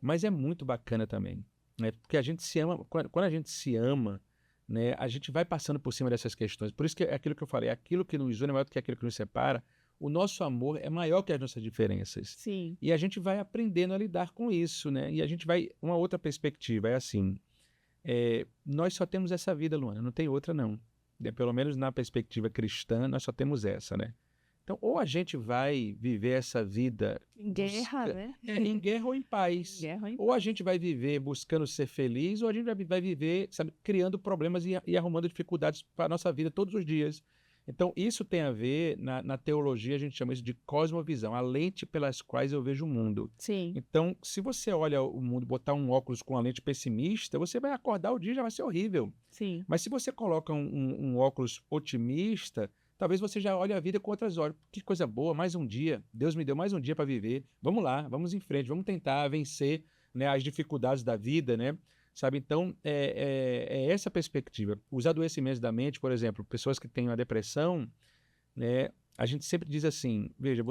mas é muito bacana também, né? Porque a gente se ama, quando a gente se ama, né, a gente vai passando por cima dessas questões. Por isso que é aquilo que eu falei, aquilo que nos une é maior do que aquilo que nos separa. O nosso amor é maior que as nossas diferenças. Sim. E a gente vai aprendendo a lidar com isso, né? E a gente vai... Uma outra perspectiva é assim... nós só temos essa vida, Luana, não tem outra não. Pelo menos na perspectiva cristã, nós só temos essa, né? Então, ou a gente vai viver essa vida... Em guerra, né? Em guerra ou em paz. Ou a gente vai viver buscando ser feliz, ou a gente vai viver, sabe, criando problemas e arrumando dificuldades para a nossa vida todos os dias. Então, isso tem a ver, na teologia, a gente chama isso de cosmovisão, a lente pelas quais eu vejo o mundo. Sim. Então, se você olha o mundo, botar um óculos com a lente pessimista, você vai acordar o dia e já vai ser horrível. Sim. Mas se você coloca um óculos otimista, talvez você já olhe a vida com outras olhos. Que coisa boa, mais um dia. Deus me deu mais um dia para viver. Vamos lá, vamos em frente, vamos tentar vencer, né, as dificuldades da vida, né? Sabe, então, é essa perspectiva. Os adoecimentos da mente, por exemplo, pessoas que têm uma depressão, né, a gente sempre diz assim, veja,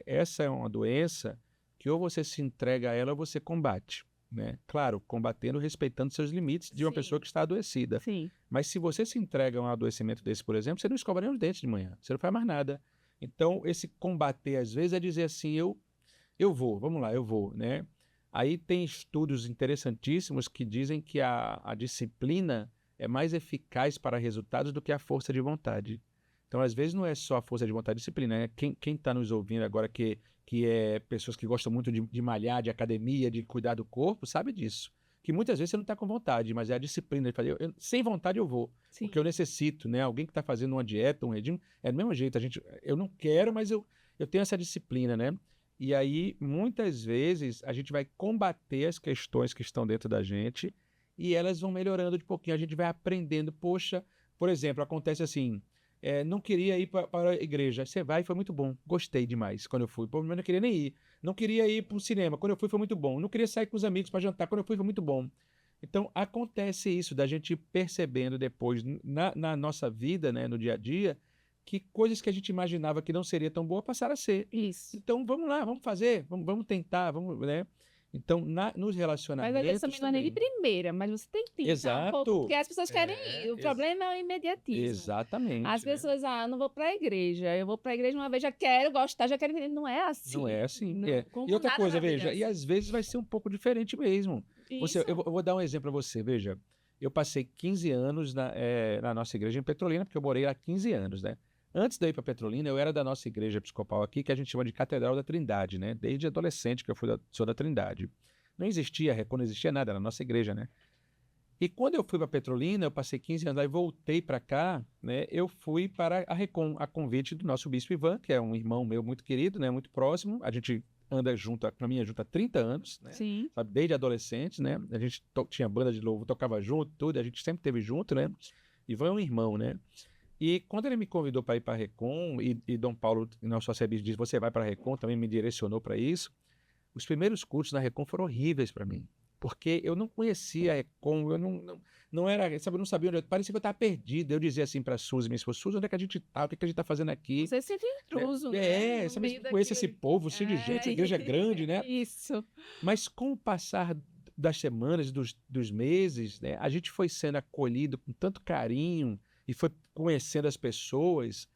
essa é uma doença que ou você se entrega a ela ou você combate, né? Claro, combatendo, respeitando seus limites de uma Sim. pessoa que está adoecida. Sim. Mas se você se entrega a um adoecimento desse, por exemplo, você não escova nem os dentes de manhã, você não faz mais nada. Então, esse combater, às vezes, é dizer assim, eu vou, vamos lá, eu vou, né? Aí tem estudos interessantíssimos que dizem que a disciplina é mais eficaz para resultados do que a força de vontade. Então, às vezes, não é só a força de vontade e disciplina, né? Quem está nos ouvindo agora que é pessoas que gostam muito de malhar, de academia, de cuidar do corpo, sabe disso. Que muitas vezes você não está com vontade, mas é a disciplina de fazer. Sem vontade eu vou, Sim. porque eu necessito, né? Alguém que está fazendo uma dieta, um regime, é do mesmo jeito. Eu não quero, mas eu tenho essa disciplina, né? E aí, muitas vezes, a gente vai combater as questões que estão dentro da gente e elas vão melhorando de pouquinho. A gente vai aprendendo. Poxa, por exemplo, acontece assim, não queria ir para a igreja. Você vai, foi muito bom. Gostei demais quando eu fui. Pô, mas não queria nem ir. Não queria ir para o cinema. Quando eu fui, foi muito bom. Não queria sair com os amigos para jantar. Quando eu fui, foi muito bom. Então, acontece isso, da gente percebendo depois, na nossa vida, né, no dia a dia, que coisas que a gente imaginava que não seria tão boa passaram a ser. Isso. Então, vamos lá, vamos fazer, vamos tentar, vamos, né? Então, nos Mas relacionamentos às vezes também não é nem de também. primeira, mas você tem que tentar um Exato. pouco, porque as pessoas querem ir. O problema é o imediatismo. Exatamente. As né? pessoas, eu não vou para a igreja, eu vou para a igreja uma vez, já quero gostar, já quero entender. Não é assim. Não é assim. Não, é. como E outra nada coisa, na vida veja, é e assim. às vezes vai ser um pouco diferente mesmo. Isso. Eu vou dar um exemplo para você, veja. Eu passei 15 anos na nossa igreja em Petrolina, porque eu morei lá 15 anos, né? Antes de eu ir para Petrolina, eu era da nossa igreja episcopal aqui, que a gente chama de Catedral da Trindade, né? Desde adolescente que eu sou da Trindade. Não existia Recon, não existia nada, era a nossa igreja, né? E quando eu fui para Petrolina, eu passei 15 anos lá e voltei para cá, né? Eu fui para a Recon, a convite do nosso bispo Ivan, que é um irmão meu muito querido, né? Muito próximo. A gente anda junto, caminha junto há 30 anos, né? Sim. Sabe, desde adolescentes, né? A gente tinha banda de louvor, tocava junto, tudo, a gente sempre teve junto, né? Ivan é um irmão, né? E quando ele me convidou para ir para a Recon, e Dom Paulo, nosso arcebispo, disse, você vai para a Recon, também me direcionou para isso, os primeiros cultos na Recon foram horríveis para mim, porque eu não conhecia a Recon, eu não era, sabe, eu não sabia onde eu, parecia que eu estava perdido. Eu dizia assim para a Suzy, minha esposa, Suzy, onde é que a gente está? O que é que a gente está fazendo aqui? Você se sente intruso, né? Sabe, eu conheço esse povo, cheio de gente, a igreja é grande, né? Isso. Mas com o passar das semanas, dos meses, né, a gente foi sendo acolhido com tanto carinho e foi conhecendo as pessoas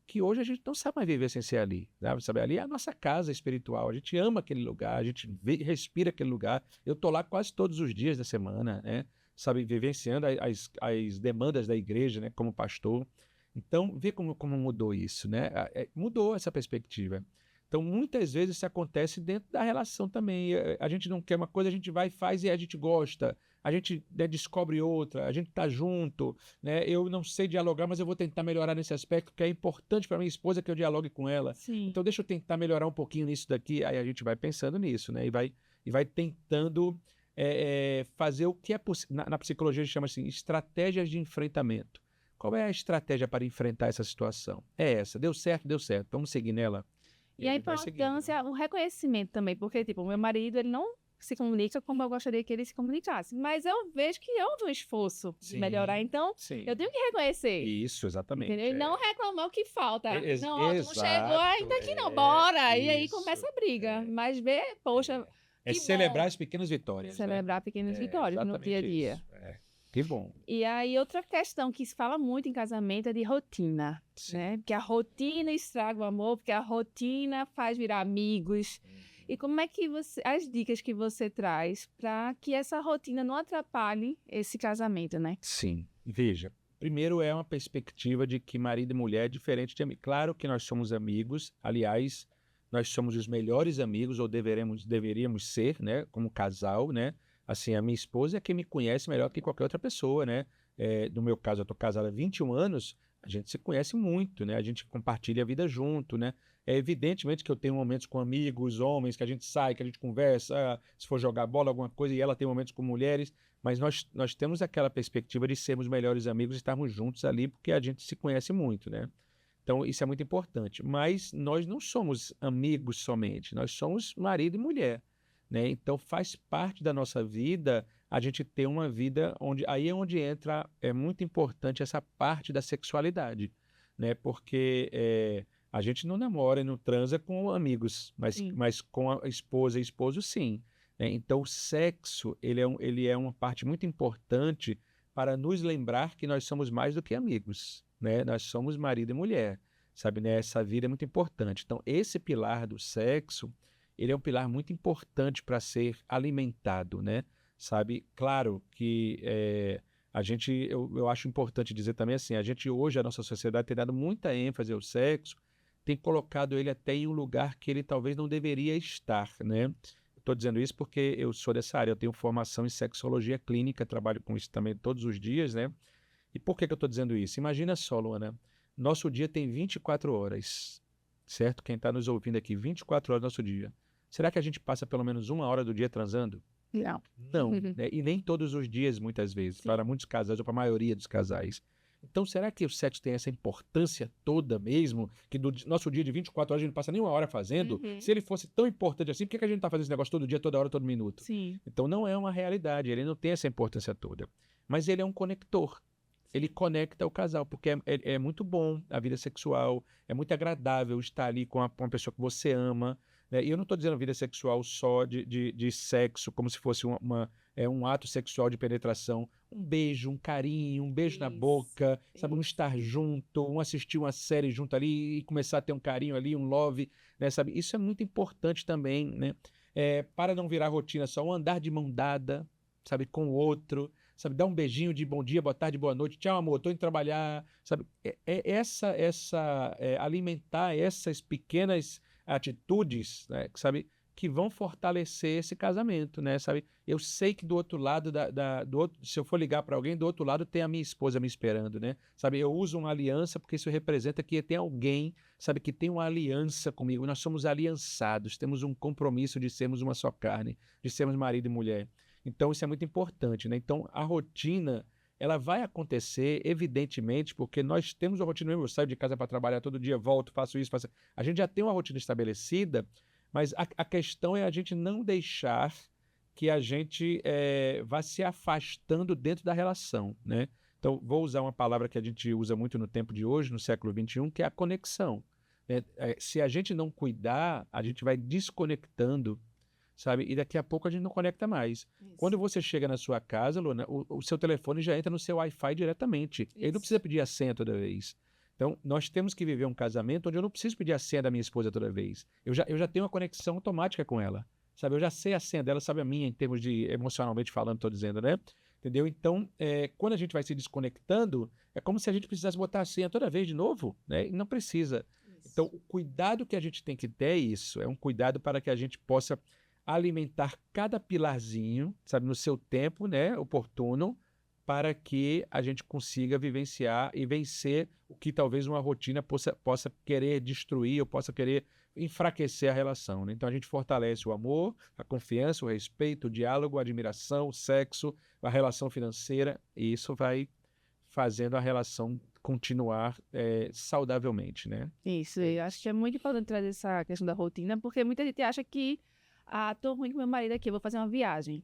que hoje a gente não sabe mais viver sem ser ali. Sabe? Ali é a nossa casa espiritual, a gente ama aquele lugar, a gente respira aquele lugar. Eu estou lá quase todos os dias da semana, né? Sabe, vivenciando as demandas da igreja, né, como pastor. Então, vê como mudou isso, né? Mudou essa perspectiva. Então, muitas vezes isso acontece dentro da relação também. A gente não quer uma coisa, a gente vai e faz e a gente gosta. A gente, né, descobre outra, a gente está junto. Né? Eu não sei dialogar, mas eu vou tentar melhorar nesse aspecto, porque é importante para minha esposa que eu dialogue com ela. Sim. Então, deixa eu tentar melhorar um pouquinho nisso daqui. Aí a gente vai pensando nisso, né? E vai tentando fazer o que é possível. Na psicologia a gente chama assim, estratégias de enfrentamento. Qual é a estratégia para enfrentar essa situação? É essa. Deu certo, deu certo. Vamos seguir nela. E a importância, o reconhecimento também, porque, tipo, o meu marido, ele não se comunica como eu gostaria que ele se comunicasse, mas eu vejo que houve um esforço de melhorar, então eu tenho que reconhecer. Isso, exatamente. Entendeu? E não reclamar o que falta. Não, tu não exato, chegou ainda aqui não, bora! E aí isso, começa a briga, mas ver, poxa, é que celebrar bom. as pequenas vitórias. Celebrar pequenas vitórias no dia a dia. Que bom. E aí, outra questão que se fala muito em casamento é de rotina, né? Porque a rotina estraga o amor, porque a rotina faz virar amigos. E como é que as dicas que você traz para que essa rotina não atrapalhe esse casamento, né? Sim. Veja, primeiro é uma perspectiva de que marido e mulher é diferente de amigo. Claro que nós somos amigos, aliás, nós somos os melhores amigos, ou deveríamos ser, né? Como casal, né? Assim, a minha esposa é quem me conhece melhor que qualquer outra pessoa, né? No meu caso, eu estou casado há 21 anos, a gente se conhece muito, né? A gente compartilha a vida junto, né? É evidentemente que eu tenho momentos com amigos, homens, que a gente sai, que a gente conversa, se for jogar bola, alguma coisa, e ela tem momentos com mulheres, mas nós temos aquela perspectiva de sermos melhores amigos e estarmos juntos ali, porque a gente se conhece muito, né? Então, isso é muito importante. Mas nós não somos amigos somente, nós somos marido e mulher. Né? Então, faz parte da nossa vida a gente ter uma vida onde... Aí é onde entra, é muito importante essa parte da sexualidade, né? Porque A gente não namora e não transa com amigos, Sim. mas com a esposa e esposo, sim. Né? Então, o sexo, ele é uma parte muito importante para nos lembrar que nós somos mais do que amigos, né? Nós somos marido e mulher, sabe, né? Essa vida é muito importante. Então, esse pilar do sexo, ele é um pilar muito importante para ser alimentado, né? Sabe? Claro que eu acho importante dizer também assim, a gente hoje, a nossa sociedade tem dado muita ênfase ao sexo, tem colocado ele até em um lugar que ele talvez não deveria estar, né? Estou dizendo isso porque eu sou dessa área, eu tenho formação em sexologia clínica, trabalho com isso também todos os dias, né? E por que eu estou dizendo isso? Imagina só, Luana, nosso dia tem 24 horas, certo? Quem está nos ouvindo aqui, 24 horas do nosso dia. Será que a gente passa pelo menos 1 hora do dia transando? Não. Não, né? E nem todos os dias, muitas vezes, Sim. para muitos casais ou para a maioria dos casais. Então, será que o sexo tem essa importância toda mesmo? Que do nosso dia de 24 horas a gente não passa nem 1 hora fazendo? Uhum. Se ele fosse tão importante assim, por que a gente está fazendo esse negócio todo dia, toda hora, todo minuto? Sim. Então, não é uma realidade, ele não tem essa importância toda. Mas ele é um conector. Ele conecta o casal, porque é muito bom a vida sexual, é muito agradável estar ali com uma pessoa que você ama, né? E eu não estou dizendo vida sexual só de sexo, como se fosse um ato sexual de penetração. Um beijo, um carinho, um beijo na Isso, boca, sabe? Um isso. estar junto, um assistir uma série junto ali e começar a ter um carinho ali, um love, né? Sabe? Isso é muito importante também, né? Para não virar rotina só, um andar de mão dada, sabe? Com o outro, sabe? Dar um beijinho de bom dia, boa tarde, boa noite, tchau, amor, tô indo trabalhar, sabe? Alimentar essas pequenas atitudes, né, sabe, que vão fortalecer esse casamento, né, sabe? Eu sei que do outro lado, se eu for ligar para alguém, do outro lado tem a minha esposa me esperando, né? Sabe, eu uso uma aliança porque isso representa que tem alguém, sabe, que tem uma aliança comigo. Nós somos aliançados, temos um compromisso de sermos uma só carne, de sermos marido e mulher. Então, isso é muito importante, né? Então, a rotina, ela vai acontecer, evidentemente, porque nós temos uma rotina mesmo. Eu saio de casa para trabalhar todo dia, volto, faço isso, faço... A gente já tem uma rotina estabelecida, mas a questão é a gente não deixar que a gente vá se afastando dentro da relação, né? Então, vou usar uma palavra que a gente usa muito no tempo de hoje, no século XXI, que é a conexão. Se a gente não cuidar, a gente vai desconectando, sabe? E daqui a pouco a gente não conecta mais. Isso. Quando você chega na sua casa, Luna, o seu telefone já entra no seu Wi-Fi diretamente. Ele não Isso. precisa pedir a senha toda vez. Então, nós temos que viver um casamento onde eu não preciso pedir a senha da minha esposa toda vez. Eu já tenho uma conexão automática com ela, sabe? Eu já sei a senha dela, sabe a minha, em termos de emocionalmente falando, estou dizendo, né? Entendeu? Então, quando a gente vai se desconectando, é como se a gente precisasse botar a senha toda vez de novo, né? E não precisa. Isso. Então, o cuidado que a gente tem que ter é isso. É um cuidado para que a gente possa alimentar cada pilarzinho, sabe, no seu tempo, né, oportuno, para que a gente consiga vivenciar e vencer o que talvez uma rotina possa querer destruir ou possa querer enfraquecer a relação, né? Então a gente fortalece o amor, a confiança, o respeito, o diálogo, a admiração, o sexo, a relação financeira, e isso vai fazendo a relação continuar saudavelmente, né? Isso, eu acho que é muito importante trazer essa questão da rotina, porque muita gente acha que, tô ruim com meu marido aqui, eu vou fazer uma viagem.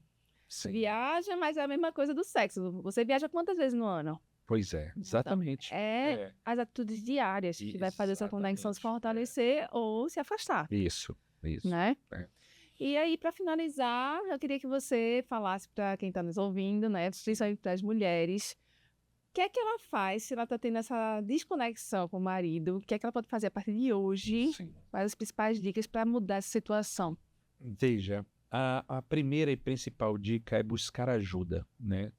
Sim. Viaja, mas é a mesma coisa do sexo. Você viaja quantas vezes no ano? Pois é, exatamente. É as atitudes diárias que vai fazer essa conexão se fortalecer ou se afastar, Isso. né? É. E aí, para finalizar, eu queria que você falasse para quem está nos ouvindo, né, principalmente para as mulheres, o que é que ela faz se ela está tendo essa desconexão com o marido? O que é que ela pode fazer a partir de hoje? Sim. Quais as principais dicas para mudar essa situação? Veja, a primeira e principal dica é buscar ajuda, né?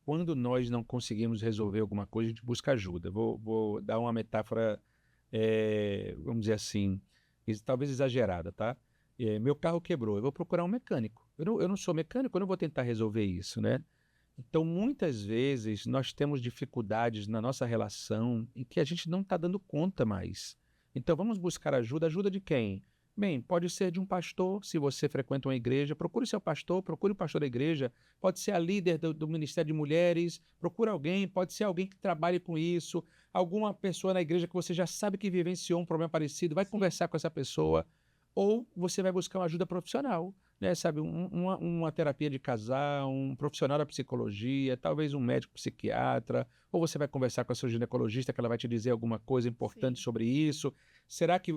Quando nós não conseguimos resolver alguma coisa, a gente busca ajuda. Vou dar uma metáfora, vamos dizer assim, talvez exagerada, tá? Meu carro quebrou, eu vou procurar um mecânico. Eu não sou mecânico, eu não vou tentar resolver isso, né? Então, muitas vezes, nós temos dificuldades na nossa relação em que a gente não está dando conta mais. Então, vamos buscar ajuda. Ajuda de quem? Bem, pode ser de um pastor, se você frequenta uma igreja, procure seu pastor, procure o pastor da igreja, pode ser a líder do Ministério de Mulheres, procure alguém, pode ser alguém que trabalhe com isso, alguma pessoa na igreja que você já sabe que vivenciou um problema parecido, vai conversar com essa pessoa, ou você vai buscar uma ajuda profissional, né, sabe, uma terapia de casal, um profissional da psicologia, talvez um médico psiquiatra, ou você vai conversar com a sua ginecologista que ela vai te dizer alguma coisa importante Sim. sobre isso. Será que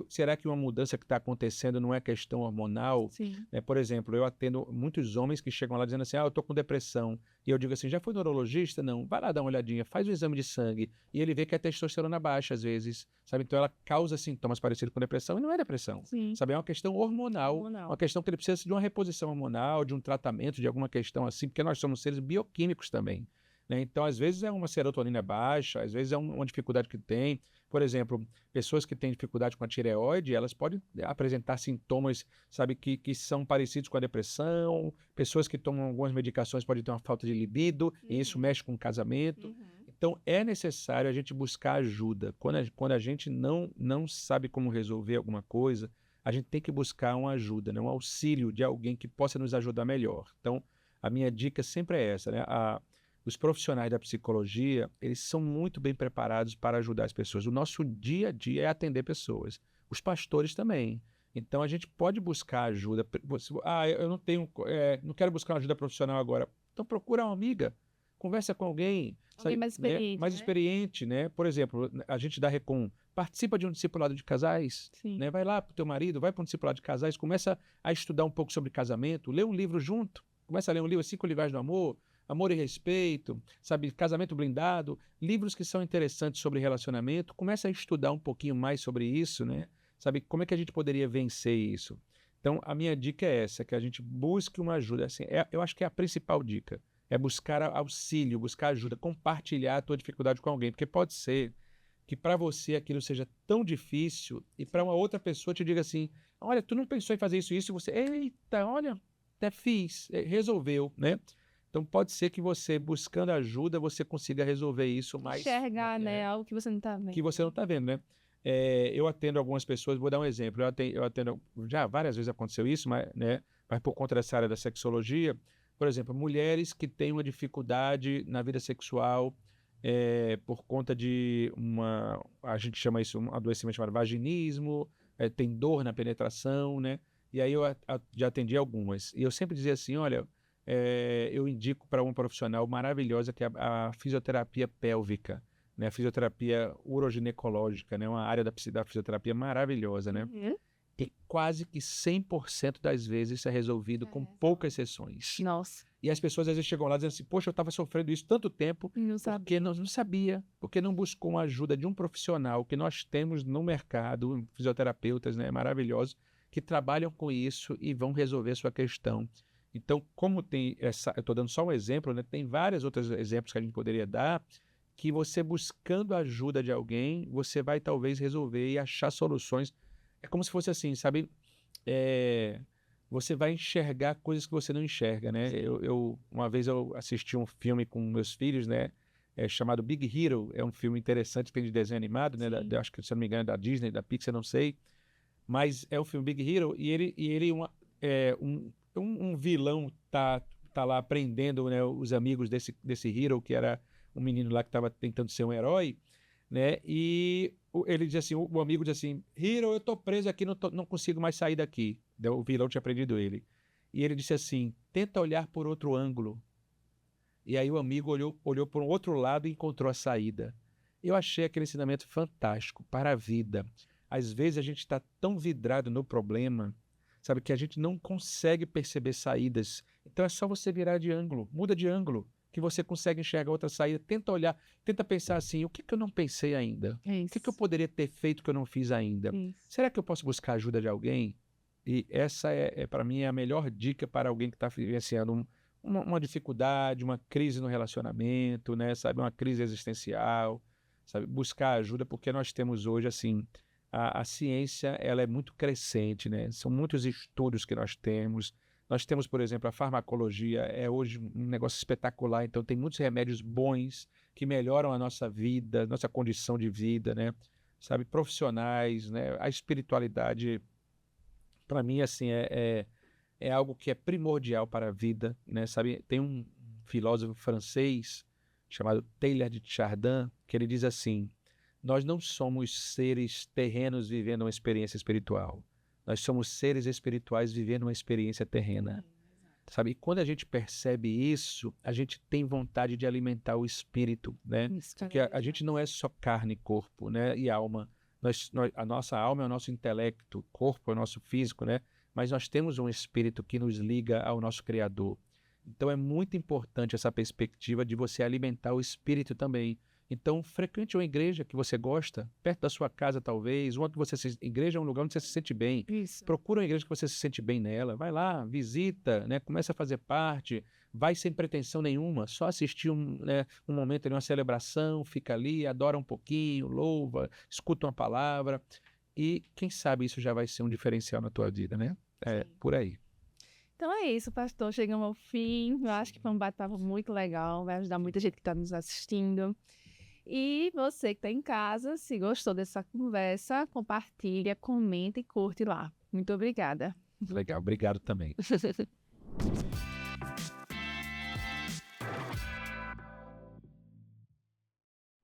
uma mudança que está acontecendo não é questão hormonal? Sim. Né? Por exemplo, eu atendo muitos homens que chegam lá dizendo assim, eu estou com depressão. E eu digo assim, já foi neurologista? Não. Vai lá dar uma olhadinha, faz um exame de sangue. E ele vê que é testosterona baixa às vezes, sabe? Então ela causa sintomas parecidos com depressão e não é depressão, Sim. sabe? É uma questão hormonal, Hormonal. uma questão que ele precisa de uma reposição hormonal, de um tratamento, de alguma questão assim, porque nós somos seres bioquímicos também, né? Então, às vezes é uma serotonina baixa, às vezes é uma dificuldade que tem. Por exemplo, pessoas que têm dificuldade com a tireoide, elas podem apresentar sintomas, sabe, que são parecidos com a depressão. Pessoas que tomam algumas medicações podem ter uma falta de libido, e isso mexe com o casamento. Então, é necessário a gente buscar ajuda. Quando a gente não sabe como resolver alguma coisa, a gente tem que buscar uma ajuda, né? Um auxílio de alguém que possa nos ajudar melhor. Então, a minha dica sempre é essa, né? Os profissionais da psicologia, eles são muito bem preparados para ajudar as pessoas. O nosso dia a dia é atender pessoas. Os pastores também. Então, a gente pode buscar ajuda. Eu não tenho, não quero buscar uma ajuda profissional agora. Então, procura uma amiga. Conversa com alguém, Alguém sabe, mais né? experiente, Mais né? experiente, né? Por exemplo, a gente da Recon participa de um discipulado de casais, Sim. né? Vai lá para o teu marido, vai para um discipulado de casais, começa a estudar um pouco sobre casamento, lê um livro junto, começa a ler um livro, 5 Linguagens do Amor, Amor e Respeito, sabe, Casamento Blindado, livros que são interessantes sobre relacionamento, começa a estudar um pouquinho mais sobre isso, né? Sabe, como é que a gente poderia vencer isso? Então, a minha dica é essa, que a gente busque uma ajuda. Assim, eu acho que é a principal dica. É buscar auxílio, buscar ajuda, compartilhar a tua dificuldade com alguém, porque pode ser que para você aquilo seja tão difícil e para uma outra pessoa te diga assim, olha, tu não pensou em fazer isso, e você, eita, olha, até fiz, resolveu, né? Então pode ser que você, buscando ajuda, você consiga resolver isso mais... Enxergar, né? Algo que você não tá vendo. Que você não está vendo, né? Eu atendo algumas pessoas, vou dar um exemplo, eu atendo já várias vezes aconteceu isso, mas por conta dessa área da sexologia, por exemplo, mulheres que têm uma dificuldade na vida sexual por conta de a gente chama isso um adoecimento chamado vaginismo, tem dor na penetração, né? E aí eu já atendi algumas. E eu sempre dizia assim, olha, eu indico para uma profissional maravilhosa que é a fisioterapia pélvica, né? A fisioterapia uroginecológica, né? Uma área da fisioterapia maravilhosa, né? E quase que 100% das vezes isso é resolvido com poucas sessões. Nossa. E as pessoas às vezes chegam lá dizendo assim, poxa, eu estava sofrendo isso tanto tempo, Não sabia. porque não sabia, porque não buscou uma ajuda de um profissional que nós temos no mercado, fisioterapeutas, né, maravilhosos, que trabalham com isso e vão resolver a sua questão. Então, como tem eu estou dando só um exemplo, né, tem vários outros exemplos que a gente poderia dar, que você buscando a ajuda de alguém, você vai talvez resolver e achar soluções. É como se fosse assim, sabe? Você vai enxergar coisas que você não enxerga, né? Uma vez eu assisti um filme com meus filhos, né? Chamado Big Hero. É um filme interessante que tem de desenho animado, né? Acho que, se eu não me engano, é da Disney, da Pixar, não sei. Mas é o filme Big Hero e um vilão tá lá aprendendo, né, os amigos desse Hero, que era um menino lá que estava tentando ser um herói, né? E ele diz assim, o amigo diz assim, Hero, eu tô preso aqui, não consigo mais sair daqui. O vilão tinha prendido ele. E ele disse assim, tenta olhar por outro ângulo. E aí o amigo olhou por um outro lado e encontrou a saída. Eu achei aquele ensinamento fantástico para a vida. Às vezes a gente está tão vidrado no problema, sabe, que a gente não consegue perceber saídas. Então é só você virar de ângulo, muda de ângulo, que você consegue enxergar outra saída. Tenta olhar, tenta pensar assim, o que eu não pensei ainda? O que eu poderia ter feito que eu não fiz ainda? Será que eu posso buscar ajuda de alguém? E essa para mim, é a melhor dica para alguém que está vivenciando uma dificuldade, uma crise no relacionamento, né? Sabe, uma crise existencial, sabe? Buscar ajuda, porque nós temos hoje, assim, a ciência, ela é muito crescente, né? São muitos estudos que nós temos. Nós temos, por exemplo, a farmacologia, é hoje um negócio espetacular, então tem muitos remédios bons que melhoram a nossa vida, nossa condição de vida, né? Sabe, profissionais, né? A espiritualidade, para mim, assim, é algo que é primordial para a vida, né? Sabe, tem um filósofo francês chamado Teilhard de Chardin, que ele diz assim, nós não somos seres terrenos vivendo uma experiência espiritual. Nós somos seres espirituais vivendo uma experiência terrena. Sabe? E quando a gente percebe isso, a gente tem vontade de alimentar o espírito, né? Isso, Porque a gente não é só carne, corpo, né? E alma. A nossa alma é o nosso intelecto, o corpo é o nosso físico, né? Mas nós temos um espírito que nos liga ao nosso Criador. Então é muito importante essa perspectiva de você alimentar o espírito também. Então, frequente uma igreja que você gosta, perto da sua casa talvez, onde igreja é um lugar onde você se sente bem. Isso. Procura uma igreja que você se sente bem nela, vai lá, visita, né? Começa a fazer parte, vai sem pretensão nenhuma, só assistir um momento de uma celebração, fica ali, adora um pouquinho, louva, escuta uma palavra e quem sabe isso já vai ser um diferencial na tua vida, né? É por aí. Então é isso, pastor. Chegamos ao fim. Eu acho que foi um bate-papo muito legal. Vai ajudar muita gente que está nos assistindo. E você que está em casa, se gostou dessa conversa, compartilha, comenta e curte lá. Muito obrigada. Legal, obrigado também.